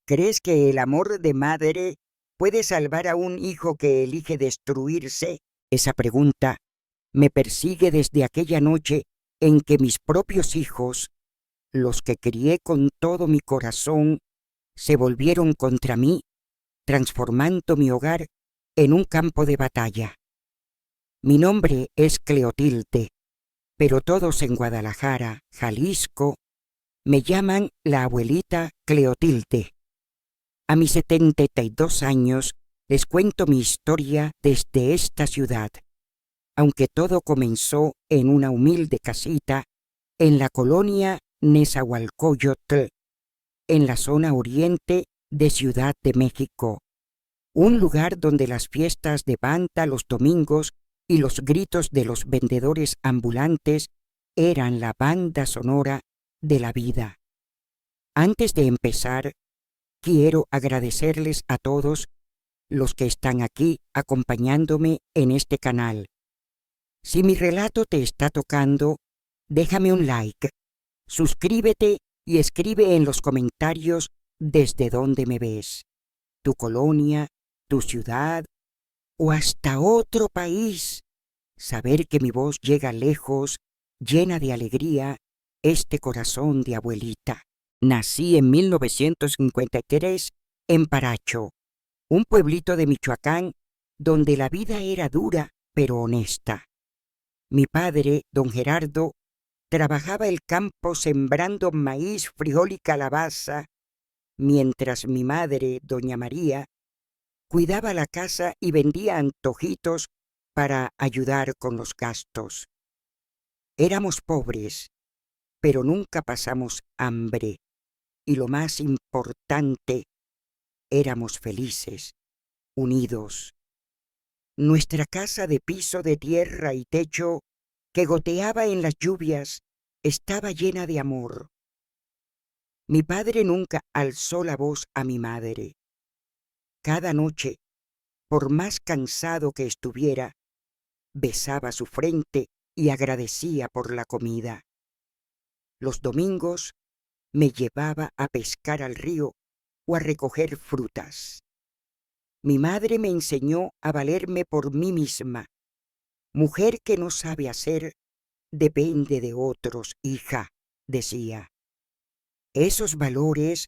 ¿Crees que el amor de madre puede salvar a un hijo que elige destruirse? Esa pregunta me persigue desde aquella noche en que mis propios hijos, los que crié con todo mi corazón, se volvieron contra mí, transformando mi hogar en un campo de batalla. Mi nombre es Cleotilde, pero todos en Guadalajara, Jalisco, me llaman la abuelita Cleotilde. A mis 72 años les cuento mi historia desde esta ciudad, aunque todo comenzó en una humilde casita en la colonia Nezahualcóyotl, en la zona oriente de Ciudad de México, un lugar donde las fiestas de banda los domingos y los gritos de los vendedores ambulantes eran la banda sonora de la vida. Antes de empezar, quiero agradecerles a todos los que están aquí acompañándome en este canal. Si mi relato te está tocando, déjame un like, suscríbete y escribe en los comentarios desde dónde me ves, tu colonia, tu ciudad o hasta otro país. Saber que mi voz llega lejos, llena de alegría, este corazón de abuelita. Nací en 1953 en Paracho, un pueblito de Michoacán donde la vida era dura pero honesta. Mi padre, don Gerardo, trabajaba el campo sembrando maíz, frijol y calabaza, mientras mi madre, doña María, cuidaba la casa y vendía antojitos para ayudar con los gastos. Éramos pobres, pero nunca pasamos hambre, y lo más importante, éramos felices, unidos. Nuestra casa de piso de tierra y techo, que goteaba en las lluvias, estaba llena de amor. Mi padre nunca alzó la voz a mi madre. Cada noche, por más cansado que estuviera, besaba su frente y agradecía por la comida. Los domingos me llevaba a pescar al río o a recoger frutas. Mi madre me enseñó a valerme por mí misma. Mujer que no sabe hacer, depende de otros, hija, decía. Esos valores,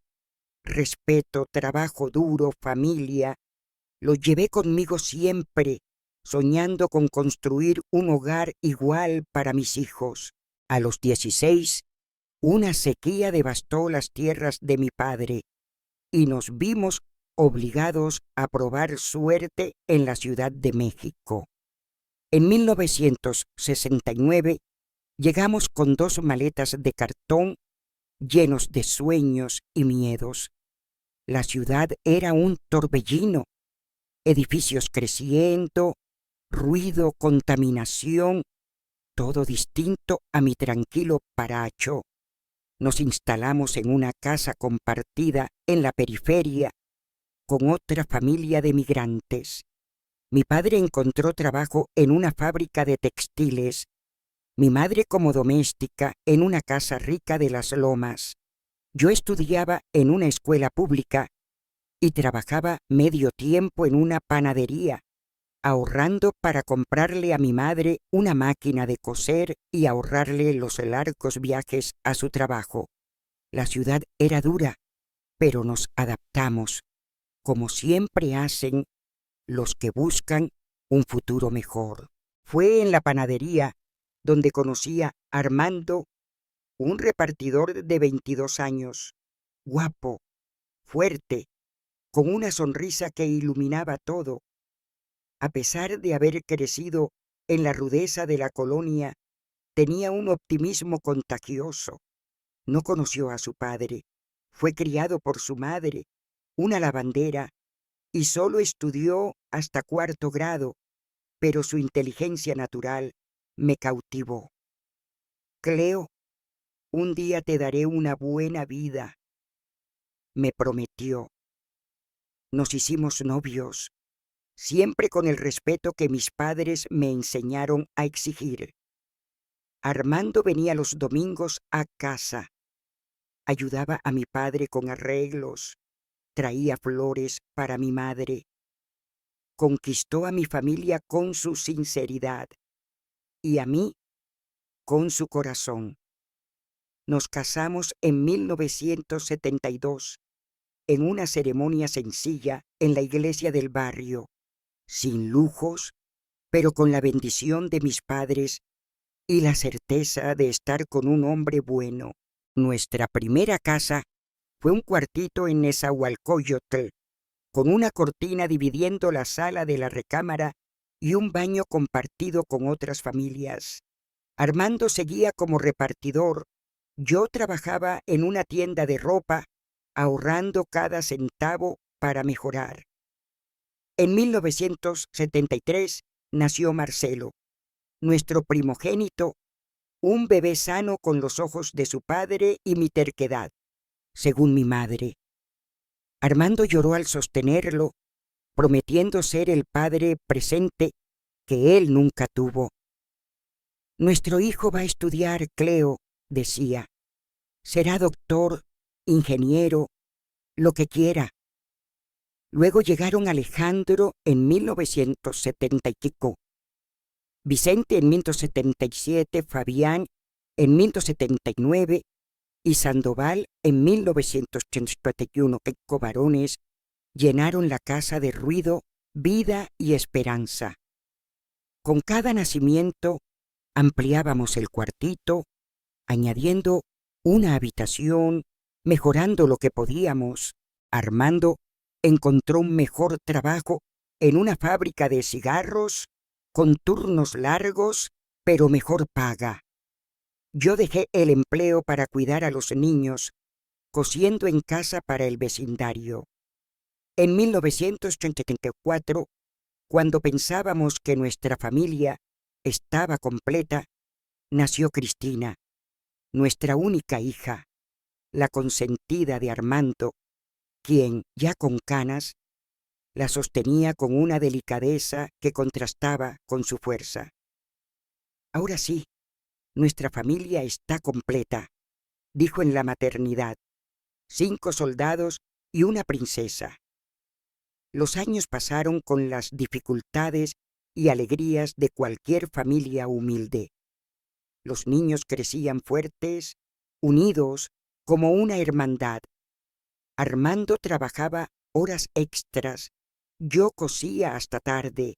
respeto, trabajo duro, familia, los llevé conmigo siempre, soñando con construir un hogar igual para mis hijos. A los 16, una sequía devastó las tierras de mi padre y nos vimos obligados a probar suerte en la Ciudad de México. En 1969 llegamos con 2 maletas de cartón llenos de sueños y miedos. La ciudad era un torbellino, edificios creciendo, ruido, contaminación, todo distinto a mi tranquilo Paracho. Nos instalamos en una casa compartida en la periferia con otra familia de migrantes. Mi padre encontró trabajo en una fábrica de textiles, mi madre como doméstica en una casa rica de las Lomas. Yo estudiaba en una escuela pública y trabajaba medio tiempo en una panadería, ahorrando para comprarle a mi madre una máquina de coser y ahorrarle los largos viajes a su trabajo. La ciudad era dura, pero nos adaptamos, como siempre hacen los que buscan un futuro mejor. Fue en la panadería donde conocí a Armando, un repartidor de 22 años, guapo, fuerte, con una sonrisa que iluminaba todo. A pesar de haber crecido en la rudeza de la colonia, tenía un optimismo contagioso. No conoció a su padre, fue criado por su madre, una lavandera, y solo estudió hasta 4º grado, pero su inteligencia natural me cautivó. Cleo, un día te daré una buena vida, me prometió. Nos hicimos novios, siempre con el respeto que mis padres me enseñaron a exigir. Armando venía los domingos a casa, ayudaba a mi padre con arreglos, traía flores para mi madre. Conquistó a mi familia con su sinceridad y a mí con su corazón. Nos casamos en 1972 en una ceremonia sencilla en la iglesia del barrio, sin lujos, pero con la bendición de mis padres y la certeza de estar con un hombre bueno. Nuestra primera casa fue un cuartito en Nezahualcóyotl, con una cortina dividiendo la sala de la recámara y un baño compartido con otras familias. Armando seguía como repartidor. Yo trabajaba en una tienda de ropa, ahorrando cada centavo para mejorar. En 1973 nació Marcelo, nuestro primogénito, un bebé sano con los ojos de su padre y mi terquedad, según mi madre. Armando lloró al sostenerlo, prometiendo ser el padre presente que él nunca tuvo. Nuestro hijo va a estudiar, Cleo, decía. Será doctor, ingeniero, lo que quiera. Luego llegaron Alejandro en 1970 y pico, Vicente en 1977, Fabián en 1979 y Sandoval en 1981. Que varones llenaron la casa de ruido, vida y esperanza. Con cada nacimiento ampliábamos el cuartito, añadiendo una habitación, mejorando lo que podíamos. Armando encontró un mejor trabajo en una fábrica de cigarros, con turnos largos, pero mejor paga. Yo dejé el empleo para cuidar a los niños, cosiendo en casa para el vecindario. En 1984, cuando pensábamos que nuestra familia estaba completa, nació Cristina, nuestra única hija, la consentida de Armando, quien, ya con canas, la sostenía con una delicadeza que contrastaba con su fuerza. Ahora sí, nuestra familia está completa, dijo en la maternidad. 5 soldados y una princesa. Los años pasaron con las dificultades y alegrías de cualquier familia humilde. Los niños crecían fuertes, unidos, como una hermandad. Armando trabajaba horas extras, yo cosía hasta tarde,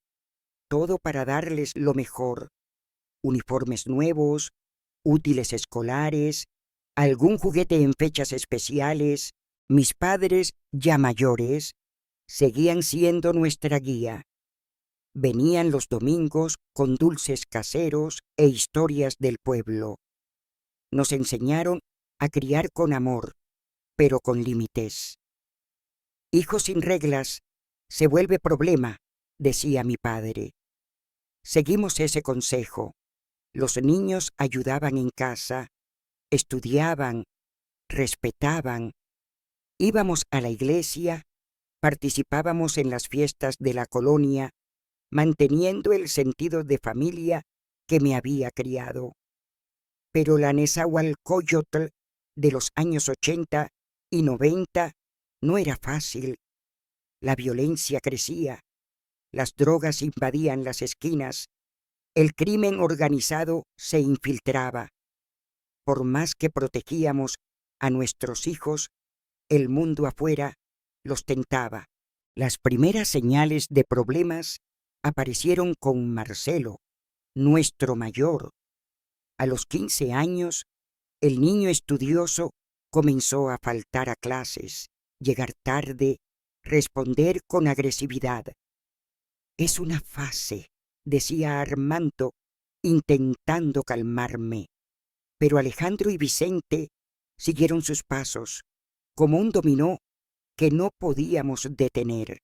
todo para darles lo mejor. Uniformes nuevos, útiles escolares, algún juguete en fechas especiales. Mis padres, ya mayores, seguían siendo nuestra guía. Venían los domingos con dulces caseros e historias del pueblo. Nos enseñaron a criar con amor, pero con límites. Hijo sin reglas se vuelve problema, decía mi padre. Seguimos ese consejo. Los niños ayudaban en casa, estudiaban, respetaban, íbamos a la iglesia, participábamos en las fiestas de la colonia, manteniendo el sentido de familia que me había criado. Pero la Nezahualcóyotl de los años 80 y 90 no era fácil. La violencia crecía, las drogas invadían las esquinas, el crimen organizado se infiltraba. Por más que protegíamos a nuestros hijos, el mundo afuera los tentaba. Las primeras señales de problemas aparecieron con Marcelo, nuestro mayor. A los 15 años, el niño estudioso comenzó a faltar a clases, llegar tarde, responder con agresividad. Es una fase, decía Armando, intentando calmarme. Pero Alejandro y Vicente siguieron sus pasos, como un dominó que no podíamos detener.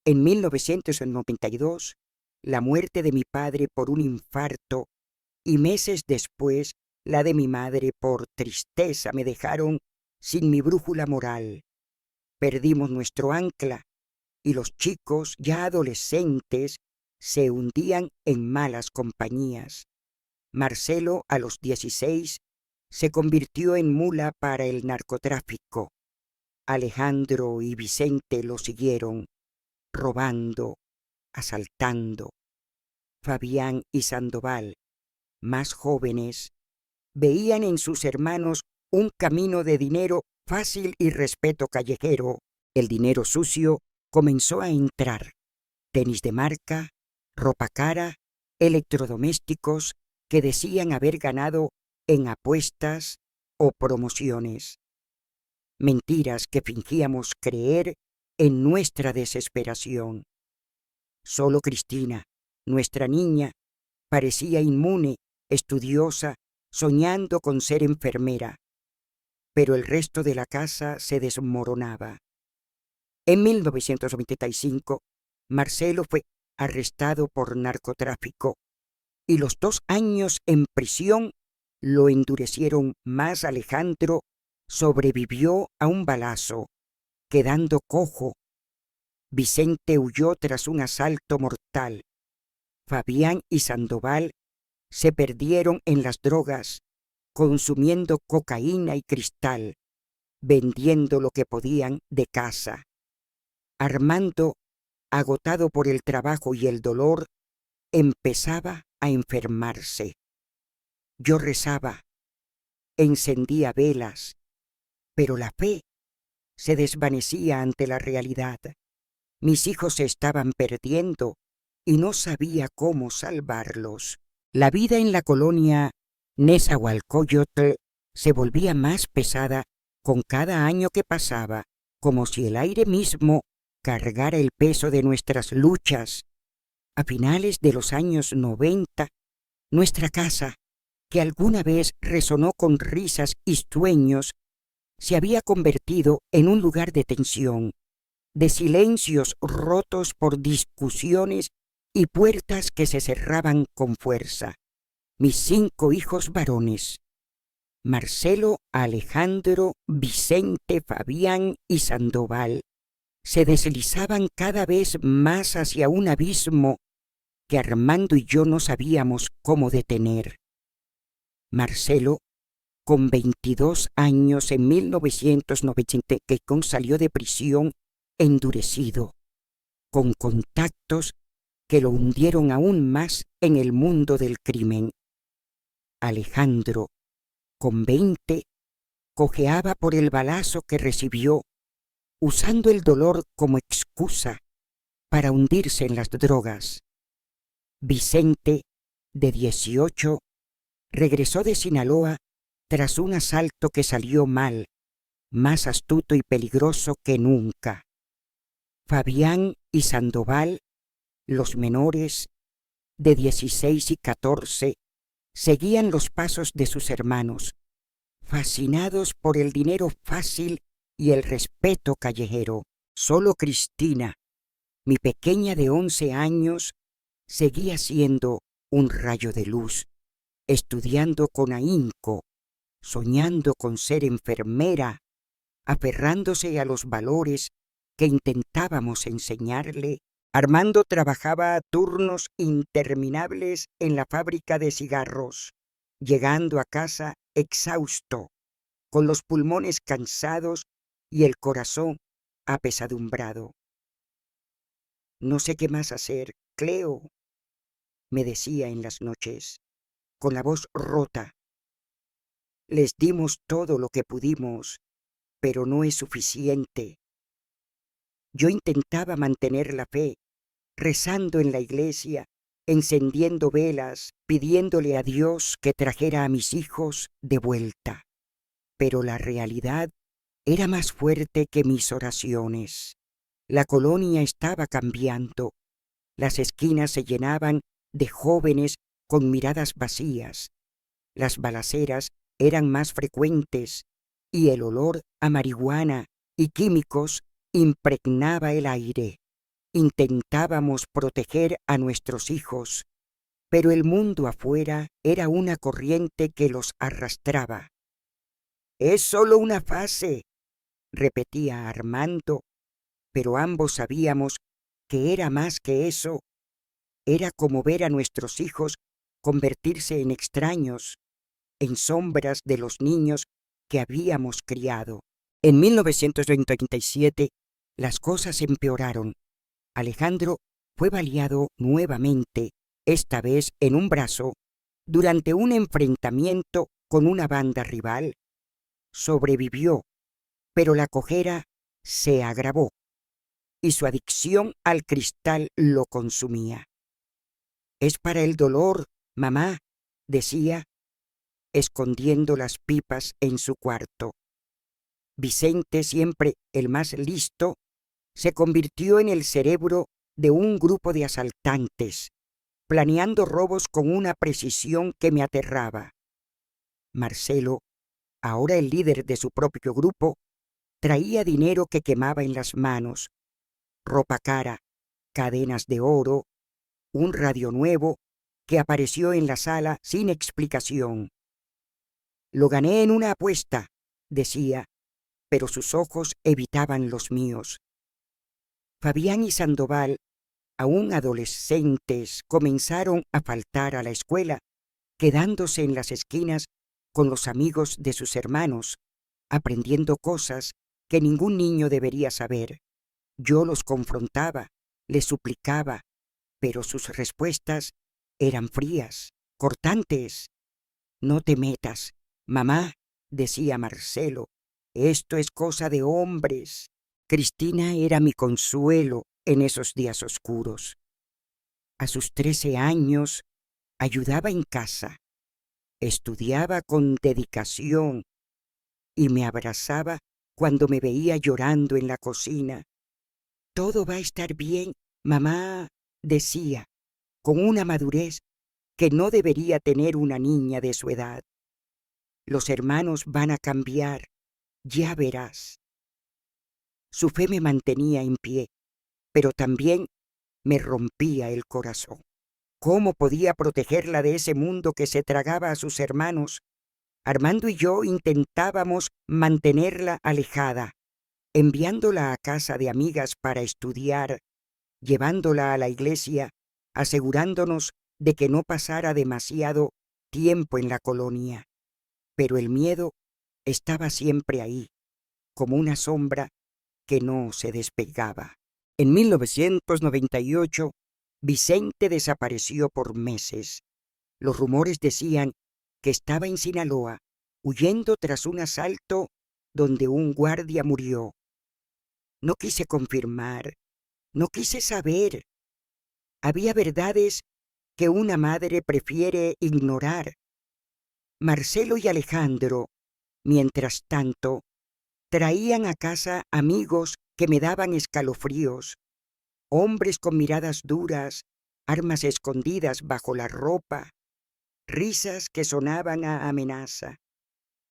En 1992, la muerte de mi padre por un infarto y meses después la de mi madre por tristeza me dejaron sin mi brújula moral. Perdimos nuestro ancla y los chicos, ya adolescentes, se hundían en malas compañías. Marcelo, a los 16, se convirtió en mula para el narcotráfico. Alejandro y Vicente lo siguieron, robando, asaltando. Fabián y Sandoval, más jóvenes, veían en sus hermanos un camino de dinero fácil y respeto callejero. El dinero sucio comenzó a entrar. Tenis de marca, ropa cara, electrodomésticos que decían haber ganado en apuestas o promociones. Mentiras que fingíamos creer en nuestra desesperación. Solo Cristina, nuestra niña, parecía inmune, estudiosa, soñando con ser enfermera. Pero el resto de la casa se desmoronaba. En 1995, Marcelo fue arrestado por narcotráfico y los 2 años en prisión lo endurecieron más. Alejandro sobrevivió a un balazo, quedando cojo. Vicente huyó tras un asalto mortal. Fabián y Sandoval se perdieron en las drogas, consumiendo cocaína y cristal, vendiendo lo que podían de casa. Armando, agotado por el trabajo y el dolor, empezaba a enfermarse. Yo rezaba, encendía velas, pero la fe se desvanecía ante la realidad. Mis hijos se estaban perdiendo y no sabía cómo salvarlos. La vida en la colonia Nezahualcóyotl se volvía más pesada con cada año que pasaba, como si el aire mismo cargara el peso de nuestras luchas. A finales de los años 90, nuestra casa, que alguna vez resonó con risas y sueños, se había convertido en un lugar de tensión, de silencios rotos por discusiones y puertas que se cerraban con fuerza. Mis 5 hijos varones, Marcelo, Alejandro, Vicente, Fabián y Sandoval, se deslizaban cada vez más hacia un abismo que Armando y yo no sabíamos cómo detener. Marcelo, con 22 años en 1990, que salió de prisión endurecido, con contactos que lo hundieron aún más en el mundo del crimen. Alejandro, con 20, cojeaba por el balazo que recibió, usando el dolor como excusa para hundirse en las drogas. Vicente, de 18, regresó de Sinaloa tras un asalto que salió mal, más astuto y peligroso que nunca. Fabián y Sandoval, los menores, de 16 y 14, seguían los pasos de sus hermanos, fascinados por el dinero fácil y el respeto callejero. Solo Cristina, mi pequeña de 11 años, seguía siendo un rayo de luz, estudiando con ahínco, soñando con ser enfermera, aferrándose a los valores que intentábamos enseñarle. Armando trabajaba a turnos interminables en la fábrica de cigarros, llegando a casa exhausto, con los pulmones cansados y el corazón apesadumbrado. No sé qué más hacer, Cleo, me decía en las noches, con la voz rota. Les dimos todo lo que pudimos, pero no es suficiente. Yo intentaba mantener la fe, rezando en la iglesia, encendiendo velas, pidiéndole a Dios que trajera a mis hijos de vuelta. Pero la realidad era más fuerte que mis oraciones. La colonia estaba cambiando. Las esquinas se llenaban de jóvenes con miradas vacías. Las balaceras eran más frecuentes y el olor a marihuana y químicos impregnaba el aire. Intentábamos proteger a nuestros hijos, pero el mundo afuera era una corriente que los arrastraba. «Es solo una fase», repetía Armando, pero ambos sabíamos que era más que eso. Era como ver a nuestros hijos convertirse en extraños, en sombras de los niños que habíamos criado. En 1937, las cosas empeoraron. Alejandro fue baleado nuevamente, esta vez en un brazo, durante un enfrentamiento con una banda rival. Sobrevivió, pero la cojera se agravó y su adicción al cristal lo consumía. «Es para el dolor, mamá», decía, escondiendo las pipas en su cuarto. Vicente, siempre el más listo, se convirtió en el cerebro de un grupo de asaltantes, planeando robos con una precisión que me aterraba. Marcelo, ahora el líder de su propio grupo, traía dinero que quemaba en las manos, ropa cara, cadenas de oro, un radio nuevo que apareció en la sala sin explicación. «Lo gané en una apuesta», decía, pero sus ojos evitaban los míos. Fabián y Sandoval, aún adolescentes, comenzaron a faltar a la escuela, quedándose en las esquinas con los amigos de sus hermanos, aprendiendo cosas que ningún niño debería saber. Yo los confrontaba, les suplicaba, pero sus respuestas eran frías, cortantes. «No te metas, mamá», decía Marcelo, «esto es cosa de hombres». Cristina era mi consuelo en esos días oscuros. A sus 13 años ayudaba en casa, estudiaba con dedicación y me abrazaba cuando me veía llorando en la cocina. «Todo va a estar bien, mamá», decía, con una madurez que no debería tener una niña de su edad. «Los hermanos van a cambiar, ya verás». Su fe me mantenía en pie, pero también me rompía el corazón. ¿Cómo podía protegerla de ese mundo que se tragaba a sus hermanos? Armando y yo intentábamos mantenerla alejada, enviándola a casa de amigas para estudiar, llevándola a la iglesia, asegurándonos de que no pasara demasiado tiempo en la colonia. Pero el miedo estaba siempre ahí, como una sombra que no se despegaba. En 1998, Vicente desapareció por meses. Los rumores decían que estaba en Sinaloa, huyendo tras un asalto donde un guardia murió. No quise confirmar, no quise saber. Había verdades que una madre prefiere ignorar. Marcelo y Alejandro, mientras tanto, traían a casa amigos que me daban escalofríos, hombres con miradas duras, armas escondidas bajo la ropa, risas que sonaban a amenaza.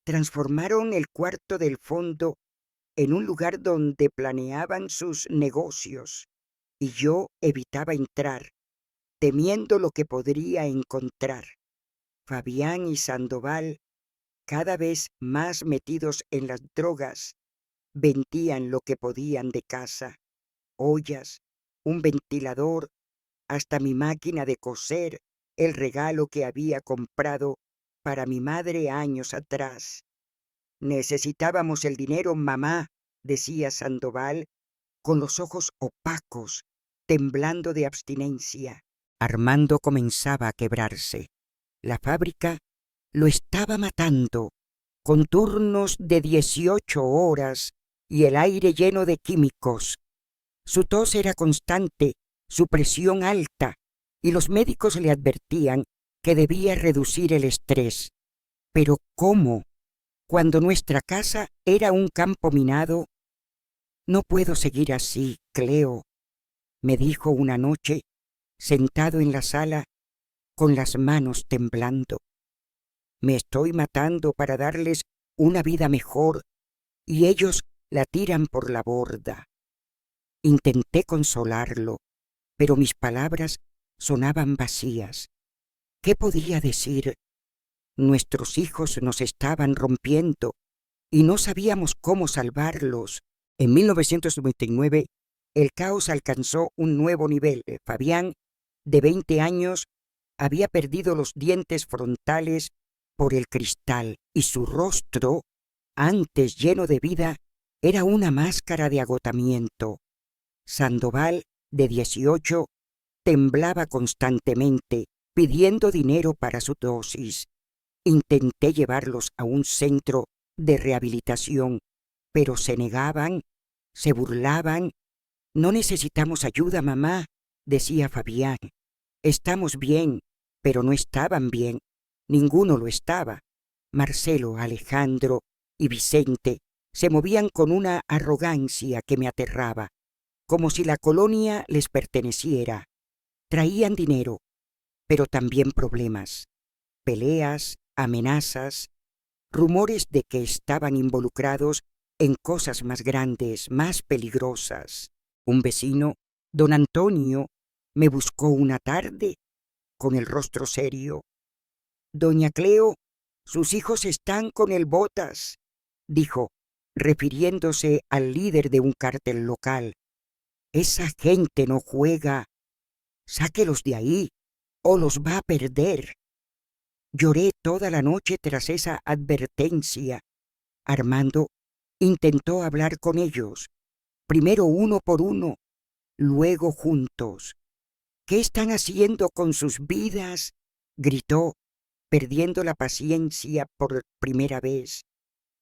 Transformaron el cuarto del fondo en un lugar donde planeaban sus negocios, y yo evitaba entrar, temiendo lo que podría encontrar. Fabián y Sandoval, cada vez más metidos en las drogas, vendían lo que podían de casa: ollas, un ventilador, hasta mi máquina de coser, el regalo que había comprado para mi madre años atrás. «Necesitábamos el dinero, mamá», decía Sandoval, con los ojos opacos, temblando de abstinencia. Armando comenzaba a quebrarse. La fábrica lo estaba matando, con turnos de 18 horas y el aire lleno de químicos. Su tos era constante, su presión alta, y los médicos le advertían que debía reducir el estrés. Pero ¿cómo? Cuando nuestra casa era un campo minado. «No puedo seguir así, Cleo», me dijo una noche, sentado en la sala, con las manos temblando. «Me estoy matando para darles una vida mejor y ellos la tiran por la borda». Intenté consolarlo, pero mis palabras sonaban vacías. ¿Qué podía decir? Nuestros hijos nos estaban rompiendo y no sabíamos cómo salvarlos. En 1999, el caos alcanzó un nuevo nivel. Fabián, de 20 años, había perdido los dientes frontales por el cristal y su rostro, antes lleno de vida, Era una máscara de agotamiento. Sandoval, de 18, temblaba constantemente, pidiendo dinero para su dosis. Intenté llevarlos a un centro de rehabilitación, pero se negaban, se burlaban. «No necesitamos ayuda, mamá», decía Fabián. «Estamos bien», pero no estaban bien. Ninguno lo estaba. Marcelo, Alejandro y Vicente se movían con una arrogancia que me aterraba, como si la colonia les perteneciera. Traían dinero, pero también problemas, peleas, amenazas, rumores de que estaban involucrados en cosas más grandes, más peligrosas. Un vecino, don Antonio, me buscó una tarde con el rostro serio. «Doña Cleo, sus hijos están con el Botas», dijo, refiriéndose al líder de un cártel local. «Esa gente no juega. Sáquelos de ahí o los va a perder». Lloré toda la noche tras esa advertencia. Armando intentó hablar con ellos, primero uno por uno, luego juntos. «¿Qué están haciendo con sus vidas?», gritó, perdiendo la paciencia por primera vez.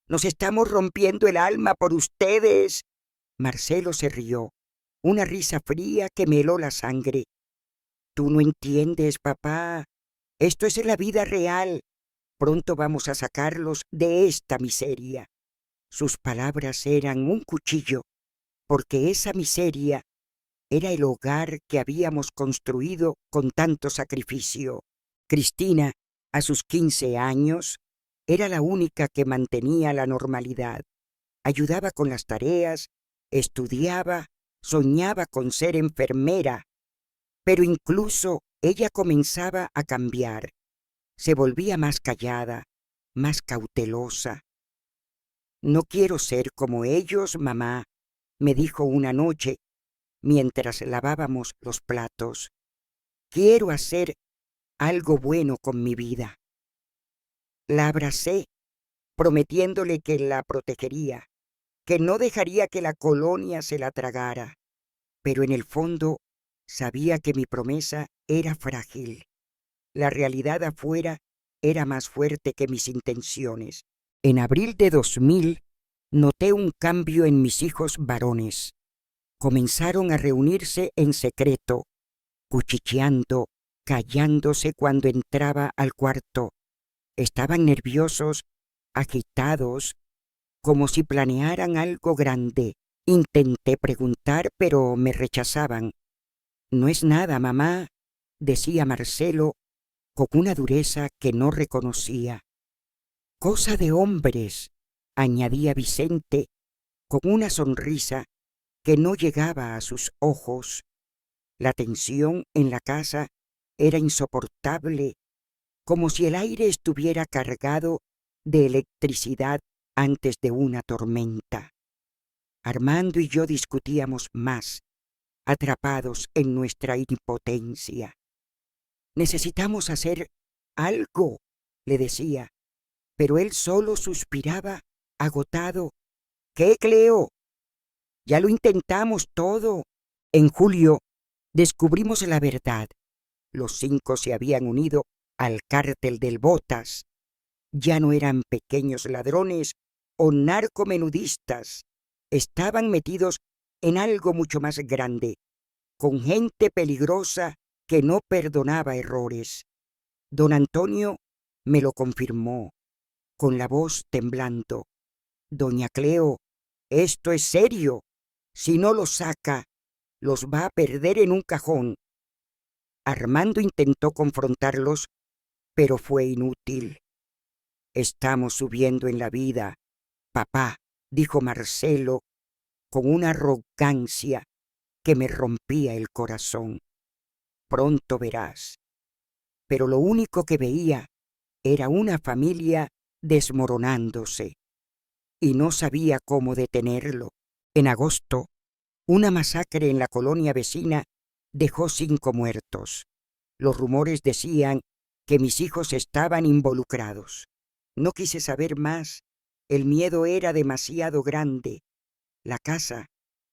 «Nos estamos rompiendo el alma por ustedes». Marcelo se rió, una risa fría que me heló la sangre. «Tú no entiendes, papá. Esto es la vida real. Pronto vamos a sacarlos de esta miseria». Sus palabras eran un cuchillo, porque esa miseria era el hogar que habíamos construido con tanto sacrificio. Cristina, a sus 15 años, era la única que mantenía la normalidad. Ayudaba con las tareas, estudiaba, soñaba con ser enfermera. Pero incluso ella comenzaba a cambiar. Se volvía más callada, más cautelosa. «No quiero ser como ellos, mamá», me dijo una noche mientras lavábamos los platos. «Quiero hacer algo bueno con mi vida». La abracé, prometiéndole que la protegería, que no dejaría que la colonia se la tragara. Pero en el fondo sabía que mi promesa era frágil. La realidad afuera era más fuerte que mis intenciones. En abril de 2000 noté un cambio en mis hijos varones. Comenzaron a reunirse en secreto, cuchicheando, callándose cuando entraba al cuarto. Estaban nerviosos, agitados, como si planearan algo grande. Intenté preguntar, pero me rechazaban. «No es nada, mamá», decía Marcelo con una dureza que no reconocía. «Cosa de hombres», añadía Vicente con una sonrisa que no llegaba a sus ojos. La tensión en la casa era insoportable, como si el aire estuviera cargado de electricidad antes de una tormenta. Armando y yo discutíamos más, atrapados en nuestra impotencia. «Necesitamos hacer algo», le decía, pero él solo suspiraba, agotado. «¿Qué, Cleo? Ya lo intentamos todo». En julio descubrimos la verdad. Los 5 se habían unido al cártel del Botas. Ya no eran pequeños ladrones o narcomenudistas. Estaban metidos en algo mucho más grande, con gente peligrosa que no perdonaba errores. Don Antonio me lo confirmó, con la voz temblando. «Doña Cleo, esto es serio. Si no los saca, los va a perder en un cajón». Armando intentó confrontarlos, pero fue inútil. «Estamos subiendo en la vida, papá», dijo Marcelo con una arrogancia que me rompía el corazón. «Pronto verás». Pero lo único que veía era una familia desmoronándose, y no sabía cómo detenerlo. En agosto, una masacre en la colonia vecina dejó 5 muertos. Los rumores decían que mis hijos estaban involucrados. No quise saber más. El miedo era demasiado grande. La casa,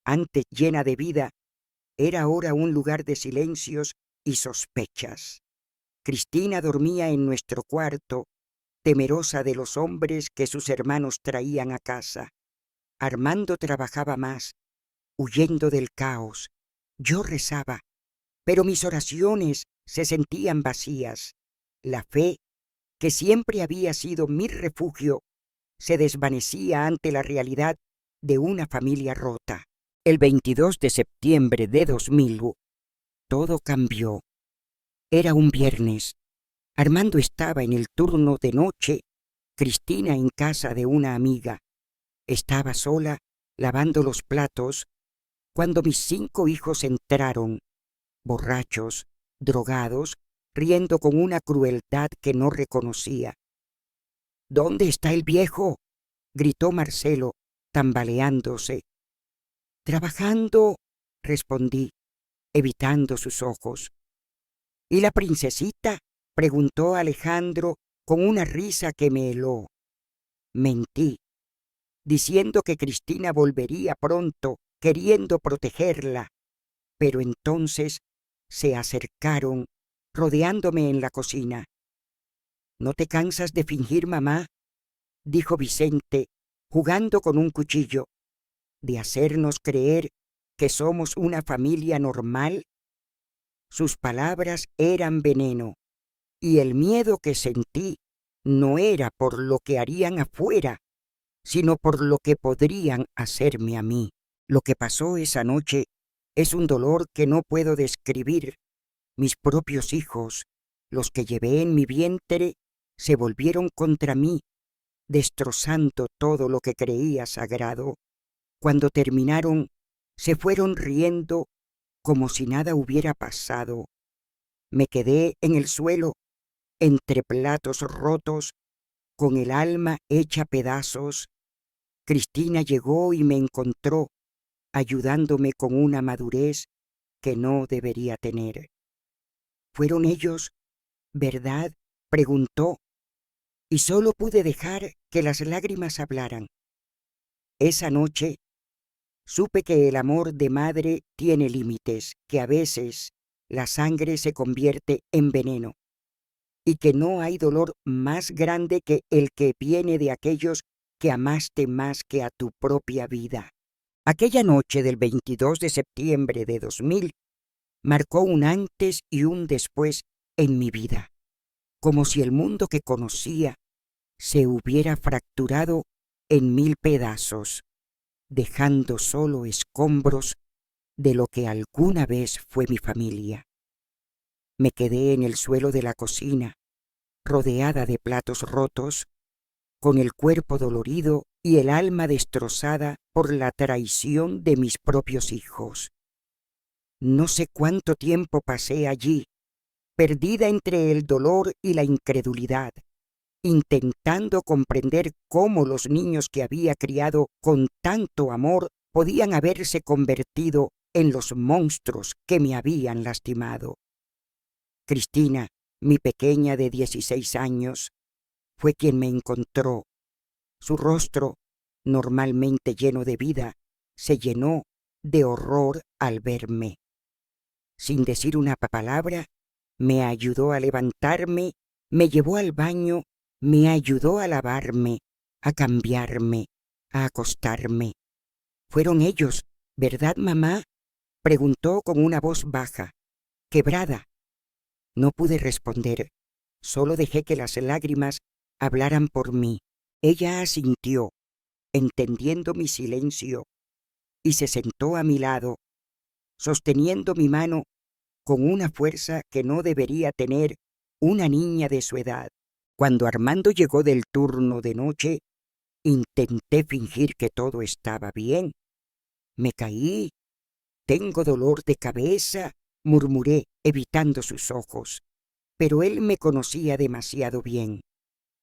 antes llena de vida, era ahora un lugar de silencios y sospechas. Cristina dormía en nuestro cuarto, temerosa de los hombres que sus hermanos traían a casa. Armando trabajaba más, huyendo del caos. Yo rezaba, pero mis oraciones se sentían vacías. La fe, que siempre había sido mi refugio, se desvanecía ante la realidad de una familia rota. El 22 de septiembre de 2000, todo cambió. Era un viernes. Armando estaba en el turno de noche, Cristina en casa de una amiga. Estaba sola, lavando los platos, cuando mis 5 hijos entraron, borrachos, drogados, riendo con una crueldad que no reconocía. ¿Dónde está el viejo?, gritó Marcelo, tambaleándose. Trabajando, respondí, evitando sus ojos. ¿Y la princesita?, preguntó Alejandro con una risa que me heló. Mentí, diciendo que Cristina volvería pronto, queriendo protegerla, pero entonces se acercaron, rodeándome en la cocina. ¿No te cansas de fingir, mamá?, dijo Vicente, jugando con un cuchillo, de hacernos creer que somos una familia normal. Sus palabras eran veneno, y el miedo que sentí no era por lo que harían afuera, sino por lo que podrían hacerme a mí. Lo que pasó esa noche es un dolor que no puedo describir. Mis propios hijos, los que llevé en mi vientre, se volvieron contra mí, destrozando todo lo que creía sagrado. Cuando terminaron, se fueron riendo como si nada hubiera pasado. Me quedé en el suelo, entre platos rotos, con el alma hecha pedazos. Cristina llegó y me encontró, ayudándome con una madurez que no debería tener. ¿Fueron ellos, verdad?, preguntó, y solo pude dejar que las lágrimas hablaran. Esa noche supe que el amor de madre tiene límites, que a veces la sangre se convierte en veneno, y que no hay dolor más grande que el que viene de aquellos que amaste más que a tu propia vida. Aquella noche del 22 de septiembre de 2000 marcó un antes y un después en mi vida, como si el mundo que conocía se hubiera fracturado en 1000 pedazos, dejando solo escombros de lo que alguna vez fue mi familia. Me quedé en el suelo de la cocina, rodeada de platos rotos, con el cuerpo dolorido y el alma destrozada por la traición de mis propios hijos. No sé cuánto tiempo pasé allí, perdida entre el dolor y la incredulidad, intentando comprender cómo los niños que había criado con tanto amor podían haberse convertido en los monstruos que me habían lastimado. Cristina, mi pequeña de 16 años, fue quien me encontró. Su rostro, normalmente lleno de vida, se llenó de horror al verme. Sin decir una palabra, me ayudó a levantarme, me llevó al baño, me ayudó a lavarme, a cambiarme, a acostarme. Fueron ellos, ¿verdad, mamá?, preguntó con una voz baja, quebrada. No pude responder, solo dejé que las lágrimas hablaran por mí. Ella asintió, entendiendo mi silencio, y se sentó a mi lado, sosteniendo mi mano con una fuerza que no debería tener una niña de su edad. Cuando Armando llegó del turno de noche, intenté fingir que todo estaba bien. Me caí. Tengo dolor de cabeza, murmuré, evitando sus ojos. Pero él me conocía demasiado bien.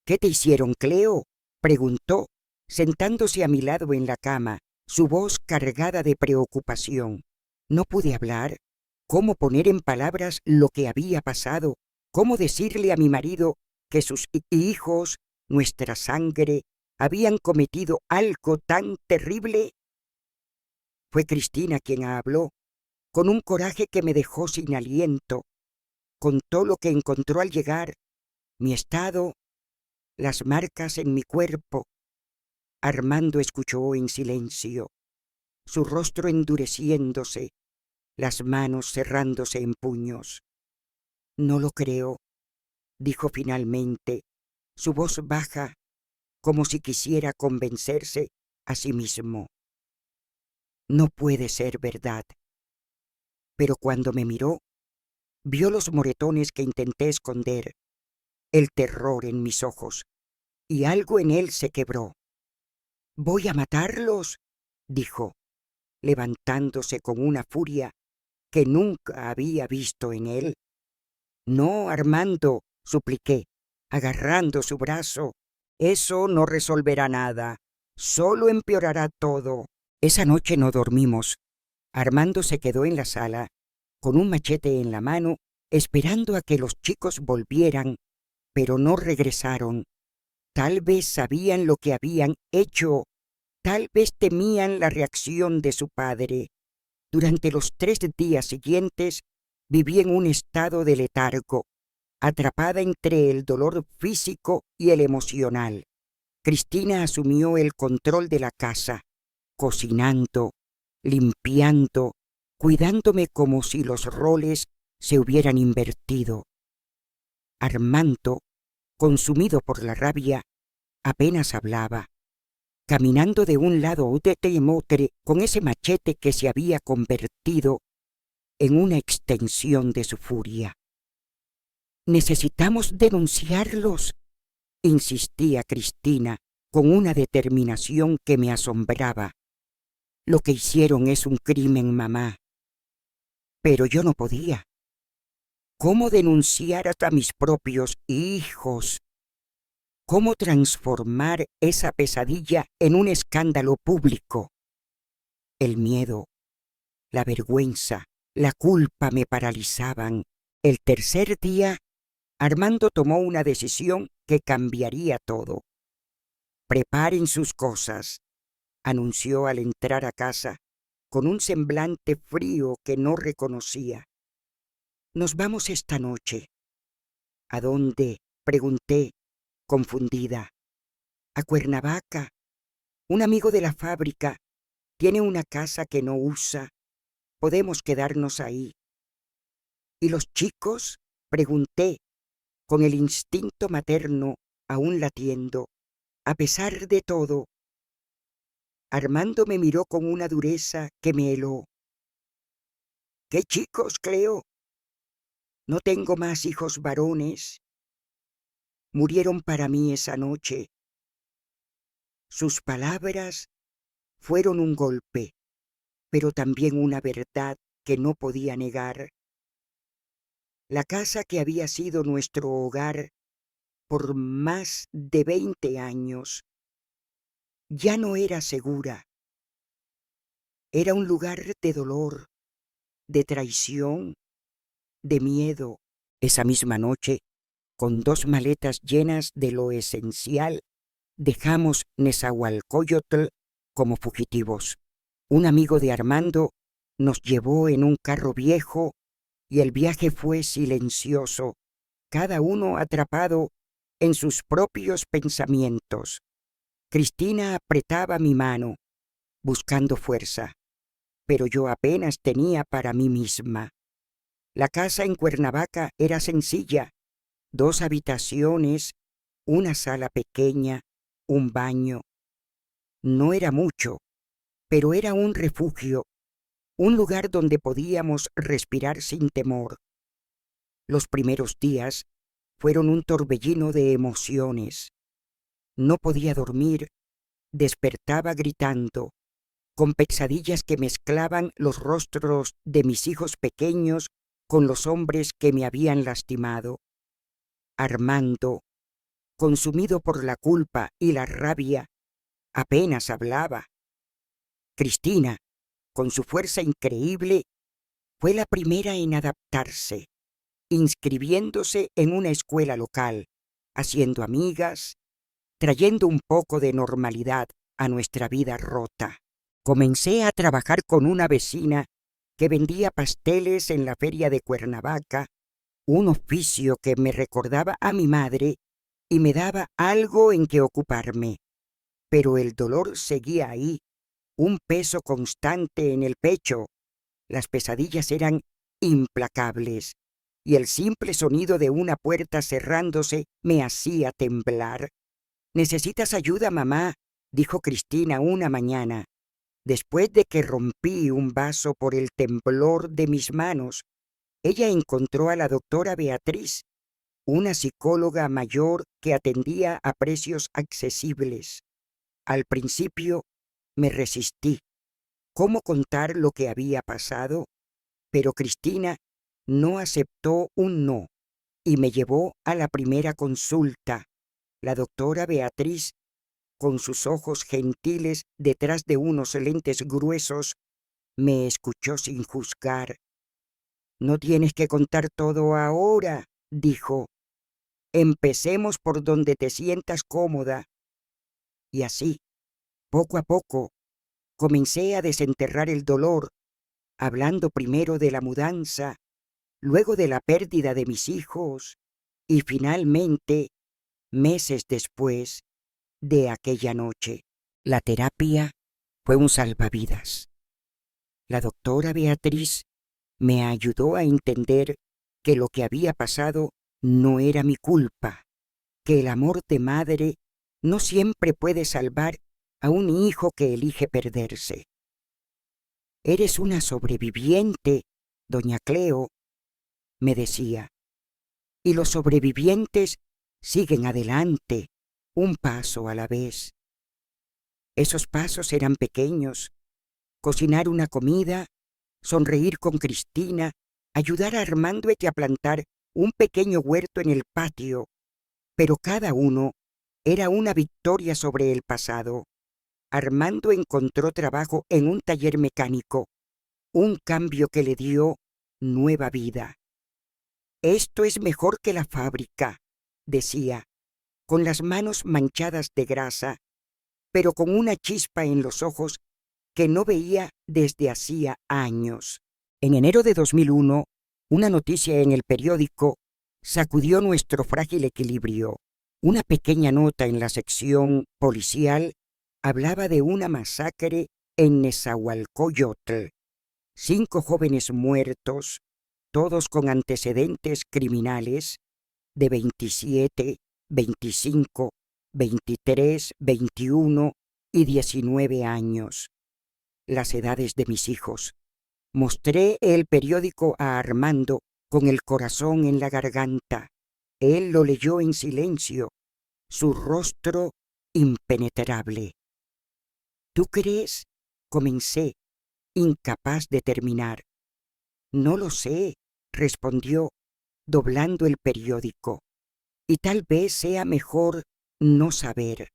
¿Qué te hicieron, Cleo?, preguntó, sentándose a mi lado en la cama, su voz cargada de preocupación. No pude hablar. ¿Cómo poner en palabras lo que había pasado? ¿Cómo decirle a mi marido que sus hijos, nuestra sangre, habían cometido algo tan terrible? Fue Cristina quien habló, con un coraje que me dejó sin aliento. Contó lo que encontró al llegar, mi estado, las marcas en mi cuerpo. Armando escuchó en silencio, su rostro endureciéndose, las manos cerrándose en puños. No lo creo, dijo finalmente, su voz baja, como si quisiera convencerse a sí mismo. No puede ser verdad. Pero cuando me miró, vio los moretones que intenté esconder, el terror en mis ojos, y algo en él se quebró. «Voy a matarlos», dijo, levantándose con una furia que nunca había visto en él. «No, Armando», supliqué, agarrando su brazo, «eso no resolverá nada, solo empeorará todo». Esa noche no dormimos. Armando se quedó en la sala, con un machete en la mano, esperando a que los chicos volvieran, pero no regresaron. Tal vez sabían lo que habían hecho, tal vez temían la reacción de su padre. Durante los 3 días siguientes viví en un estado de letargo, atrapada entre el dolor físico y el emocional. Cristina asumió el control de la casa, cocinando, limpiando, cuidándome como si los roles se hubieran invertido. Armando, consumido por la rabia, apenas hablaba, caminando de un lado a otro con ese machete que se había convertido en una extensión de su furia. «Necesitamos denunciarlos», insistía Cristina con una determinación que me asombraba. «Lo que hicieron es un crimen, mamá». Pero yo no podía. ¿Cómo denunciar a mis propios hijos? ¿Cómo transformar esa pesadilla en un escándalo público? El miedo, la vergüenza, la culpa me paralizaban. El tercer día, Armando tomó una decisión que cambiaría todo. «Preparen sus cosas», anunció al entrar a casa, con un semblante frío que no reconocía. «Nos vamos esta noche». «¿A dónde?», pregunté, confundida. «A Cuernavaca. Un amigo de la fábrica tiene una casa que no usa. Podemos quedarnos ahí». «¿Y los chicos?», pregunté, con el instinto materno aún latiendo. A pesar de todo, Armando me miró con una dureza que me heló. «¿Qué chicos, Cleo? No tengo más hijos varones. Murieron para mí esa noche». Sus palabras fueron un golpe, pero también una verdad que no podía negar. La casa que había sido nuestro hogar por más de 20 años ya no era segura. Era un lugar de dolor, de traición, de miedo. Esa misma noche, con 2 maletas llenas de lo esencial, dejamos Nezahualcóyotl como fugitivos. Un amigo de Armando nos llevó en un carro viejo y el viaje fue silencioso, cada uno atrapado en sus propios pensamientos. Cristina apretaba mi mano, buscando fuerza, pero yo apenas tenía para mí misma. La casa en Cuernavaca era sencilla: 2 habitaciones, una sala pequeña, un baño. No era mucho, pero era un refugio, un lugar donde podíamos respirar sin temor. Los primeros días fueron un torbellino de emociones. No podía dormir, despertaba gritando, con pesadillas que mezclaban los rostros de mis hijos pequeños con los hombres que me habían lastimado. Armando, consumido por la culpa y la rabia, apenas hablaba. Cristina, con su fuerza increíble, fue la primera en adaptarse, inscribiéndose en una escuela local, haciendo amigas, trayendo un poco de normalidad a nuestra vida rota. Comencé a trabajar con una vecina que vendía pasteles en la feria de Cuernavaca, un oficio que me recordaba a mi madre y me daba algo en que ocuparme. Pero el dolor seguía ahí, un peso constante en el pecho. Las pesadillas eran implacables y el simple sonido de una puerta cerrándose me hacía temblar. «¿Necesitas ayuda, mamá?», dijo Cristina una mañana, después de que rompí un vaso por el temblor de mis manos. Ella encontró a la doctora Beatriz, una psicóloga mayor que atendía a precios accesibles. Al principio me resistí. ¿Cómo contar lo que había pasado? Pero Cristina no aceptó un no y me llevó a la primera consulta. La doctora Beatriz, con sus ojos gentiles detrás de unos lentes gruesos, me escuchó sin juzgar. «No tienes que contar todo ahora», dijo. «Empecemos por donde te sientas cómoda». Y así, poco a poco, comencé a desenterrar el dolor, hablando primero de la mudanza, luego de la pérdida de mis hijos y finalmente, meses después, de aquella noche. La terapia fue un salvavidas. La doctora Beatriz me ayudó a entender que lo que había pasado no era mi culpa, que el amor de madre no siempre puede salvar a un hijo que elige perderse. «Eres una sobreviviente, doña Cleo», me decía, «y los sobrevivientes siguen adelante, un paso a la vez». Esos pasos eran pequeños: cocinar una comida, sonreír con Cristina, ayudar a Armando a plantar un pequeño huerto en el patio, pero cada uno era una victoria sobre el pasado. Armando encontró trabajo en un taller mecánico, un cambio que le dio nueva vida. «Esto es mejor que la fábrica», decía, con las manos manchadas de grasa, pero con una chispa en los ojos que no veía desde hacía años. En enero de 2001, una noticia en el periódico sacudió nuestro frágil equilibrio. Una pequeña nota en la sección policial hablaba de una masacre en Nezahualcóyotl. 5 jóvenes muertos, todos con antecedentes criminales, de 27, 25, 23, 21 y 19 años. Las edades de mis hijos. Mostré el periódico a Armando con el corazón en la garganta. Él lo leyó en silencio, su rostro impenetrable. «¿Tú crees?», comencé, incapaz de terminar. «No lo sé», respondió, doblando el periódico, «y tal vez sea mejor no saber».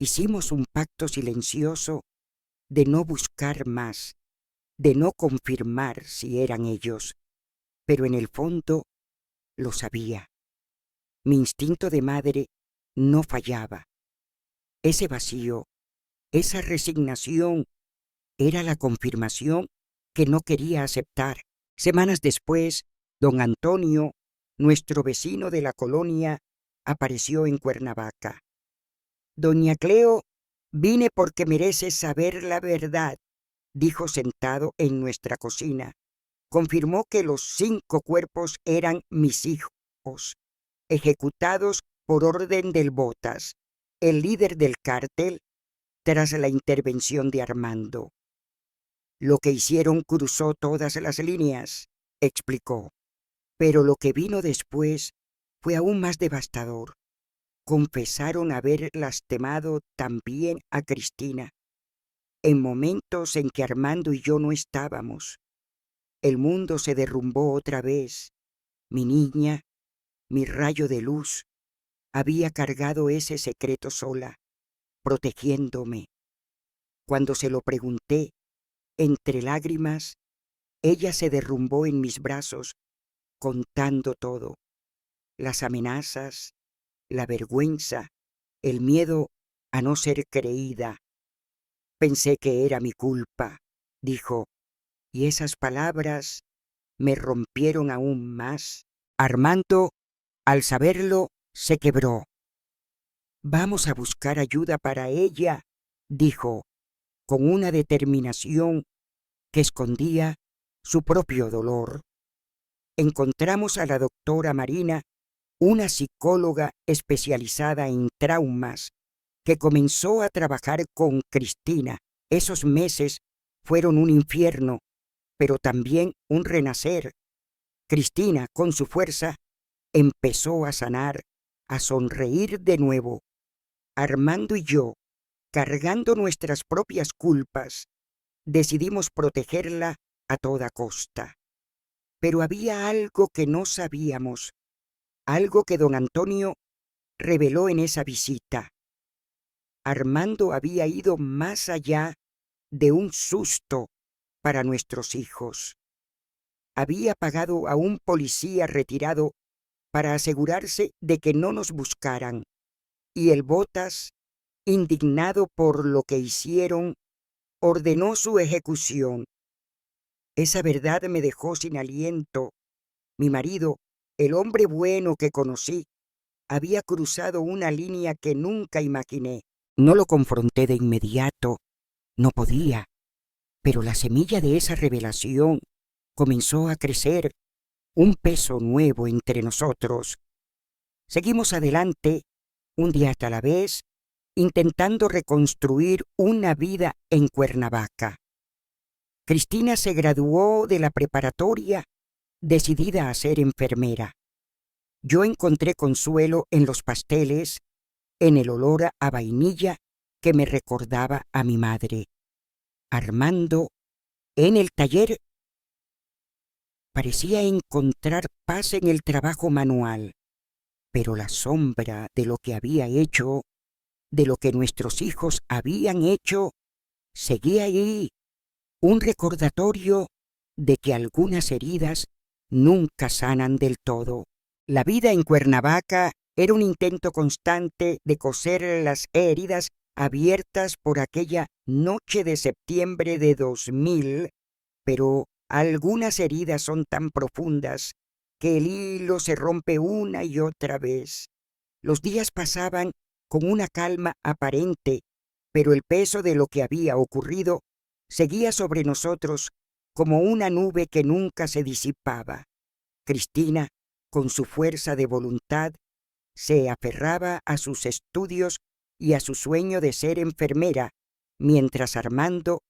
Hicimos un pacto silencioso de no buscar más, de no confirmar si eran ellos, pero en el fondo lo sabía. Mi instinto de madre no fallaba. Ese vacío, esa resignación, era la confirmación que no quería aceptar. Semanas después, don Antonio, nuestro vecino de la colonia, apareció en Cuernavaca. «Doña Cleo, vine porque mereces saber la verdad», dijo sentado en nuestra cocina. Confirmó que los 5 cuerpos eran mis hijos, ejecutados por orden del Botas, el líder del cártel, tras la intervención de Armando. «Lo que hicieron cruzó todas las líneas», explicó. «Pero lo que vino después fue aún más devastador. Confesaron haber lastimado también a Cristina, en momentos en que Armando y yo no estábamos. El mundo se derrumbó otra vez. Mi niña, mi rayo de luz, había cargado ese secreto sola, protegiéndome. Cuando se lo pregunté, entre lágrimas, ella se derrumbó en mis brazos, contando todo: las amenazas, la vergüenza, el miedo a no ser creída. Pensé que era mi culpa, dijo, y esas palabras me rompieron aún más. Armando, al saberlo, se quebró. Vamos a buscar ayuda para ella, dijo, con una determinación que escondía su propio dolor. Encontramos a la doctora Marina, una psicóloga especializada en traumas, que comenzó a trabajar con Cristina. Esos meses fueron un infierno, pero también un renacer. Cristina, con su fuerza, empezó a sanar, a sonreír de nuevo. Armando y yo, cargando nuestras propias culpas, decidimos protegerla a toda costa. Pero había algo que no sabíamos, algo que don Antonio reveló en esa visita. Armando había ido más allá de un susto para nuestros hijos. Había pagado a un policía retirado para asegurarse de que no nos buscaran, y el Botas, indignado por lo que hicieron, ordenó su ejecución. Esa verdad me dejó sin aliento. Mi marido, el hombre bueno que conocí, había cruzado una línea que nunca imaginé. No lo confronté de inmediato, no podía, pero la semilla de esa revelación comenzó a crecer, un peso nuevo entre nosotros. Seguimos adelante, un día a la vez, intentando reconstruir una vida en Cuernavaca. Cristina se graduó de la preparatoria, decidida a ser enfermera. Yo encontré consuelo en los pasteles, en el olor a vainilla que me recordaba a mi madre. Armando, en el taller, parecía encontrar paz en el trabajo manual, pero la sombra de lo que había hecho, de lo que nuestros hijos habían hecho, seguía ahí, un recordatorio de que algunas heridas nunca sanan del todo. La vida en Cuernavaca era un intento constante de coser las heridas abiertas por aquella noche de septiembre de 2000, pero algunas heridas son tan profundas que el hilo se rompe una y otra vez. Los días pasaban con una calma aparente, pero el peso de lo que había ocurrido seguía sobre nosotros como una nube que nunca se disipaba. Cristina, con su fuerza de voluntad, se aferraba a sus estudios y a su sueño de ser enfermera, mientras Armando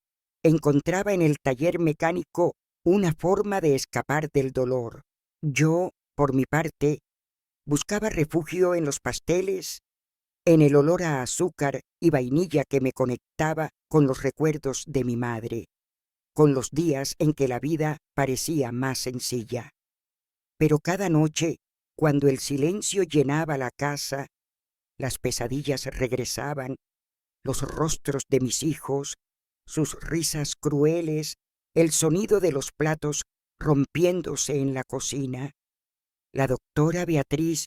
encontraba en el taller mecánico una forma de escapar del dolor. Yo, por mi parte, buscaba refugio en los pasteles, en el olor a azúcar y vainilla que me conectaba con los recuerdos de mi madre, con los días en que la vida parecía más sencilla. Pero cada noche, cuando el silencio llenaba la casa, las pesadillas regresaban, los rostros de mis hijos, sus risas crueles, el sonido de los platos rompiéndose en la cocina. La doctora Beatriz,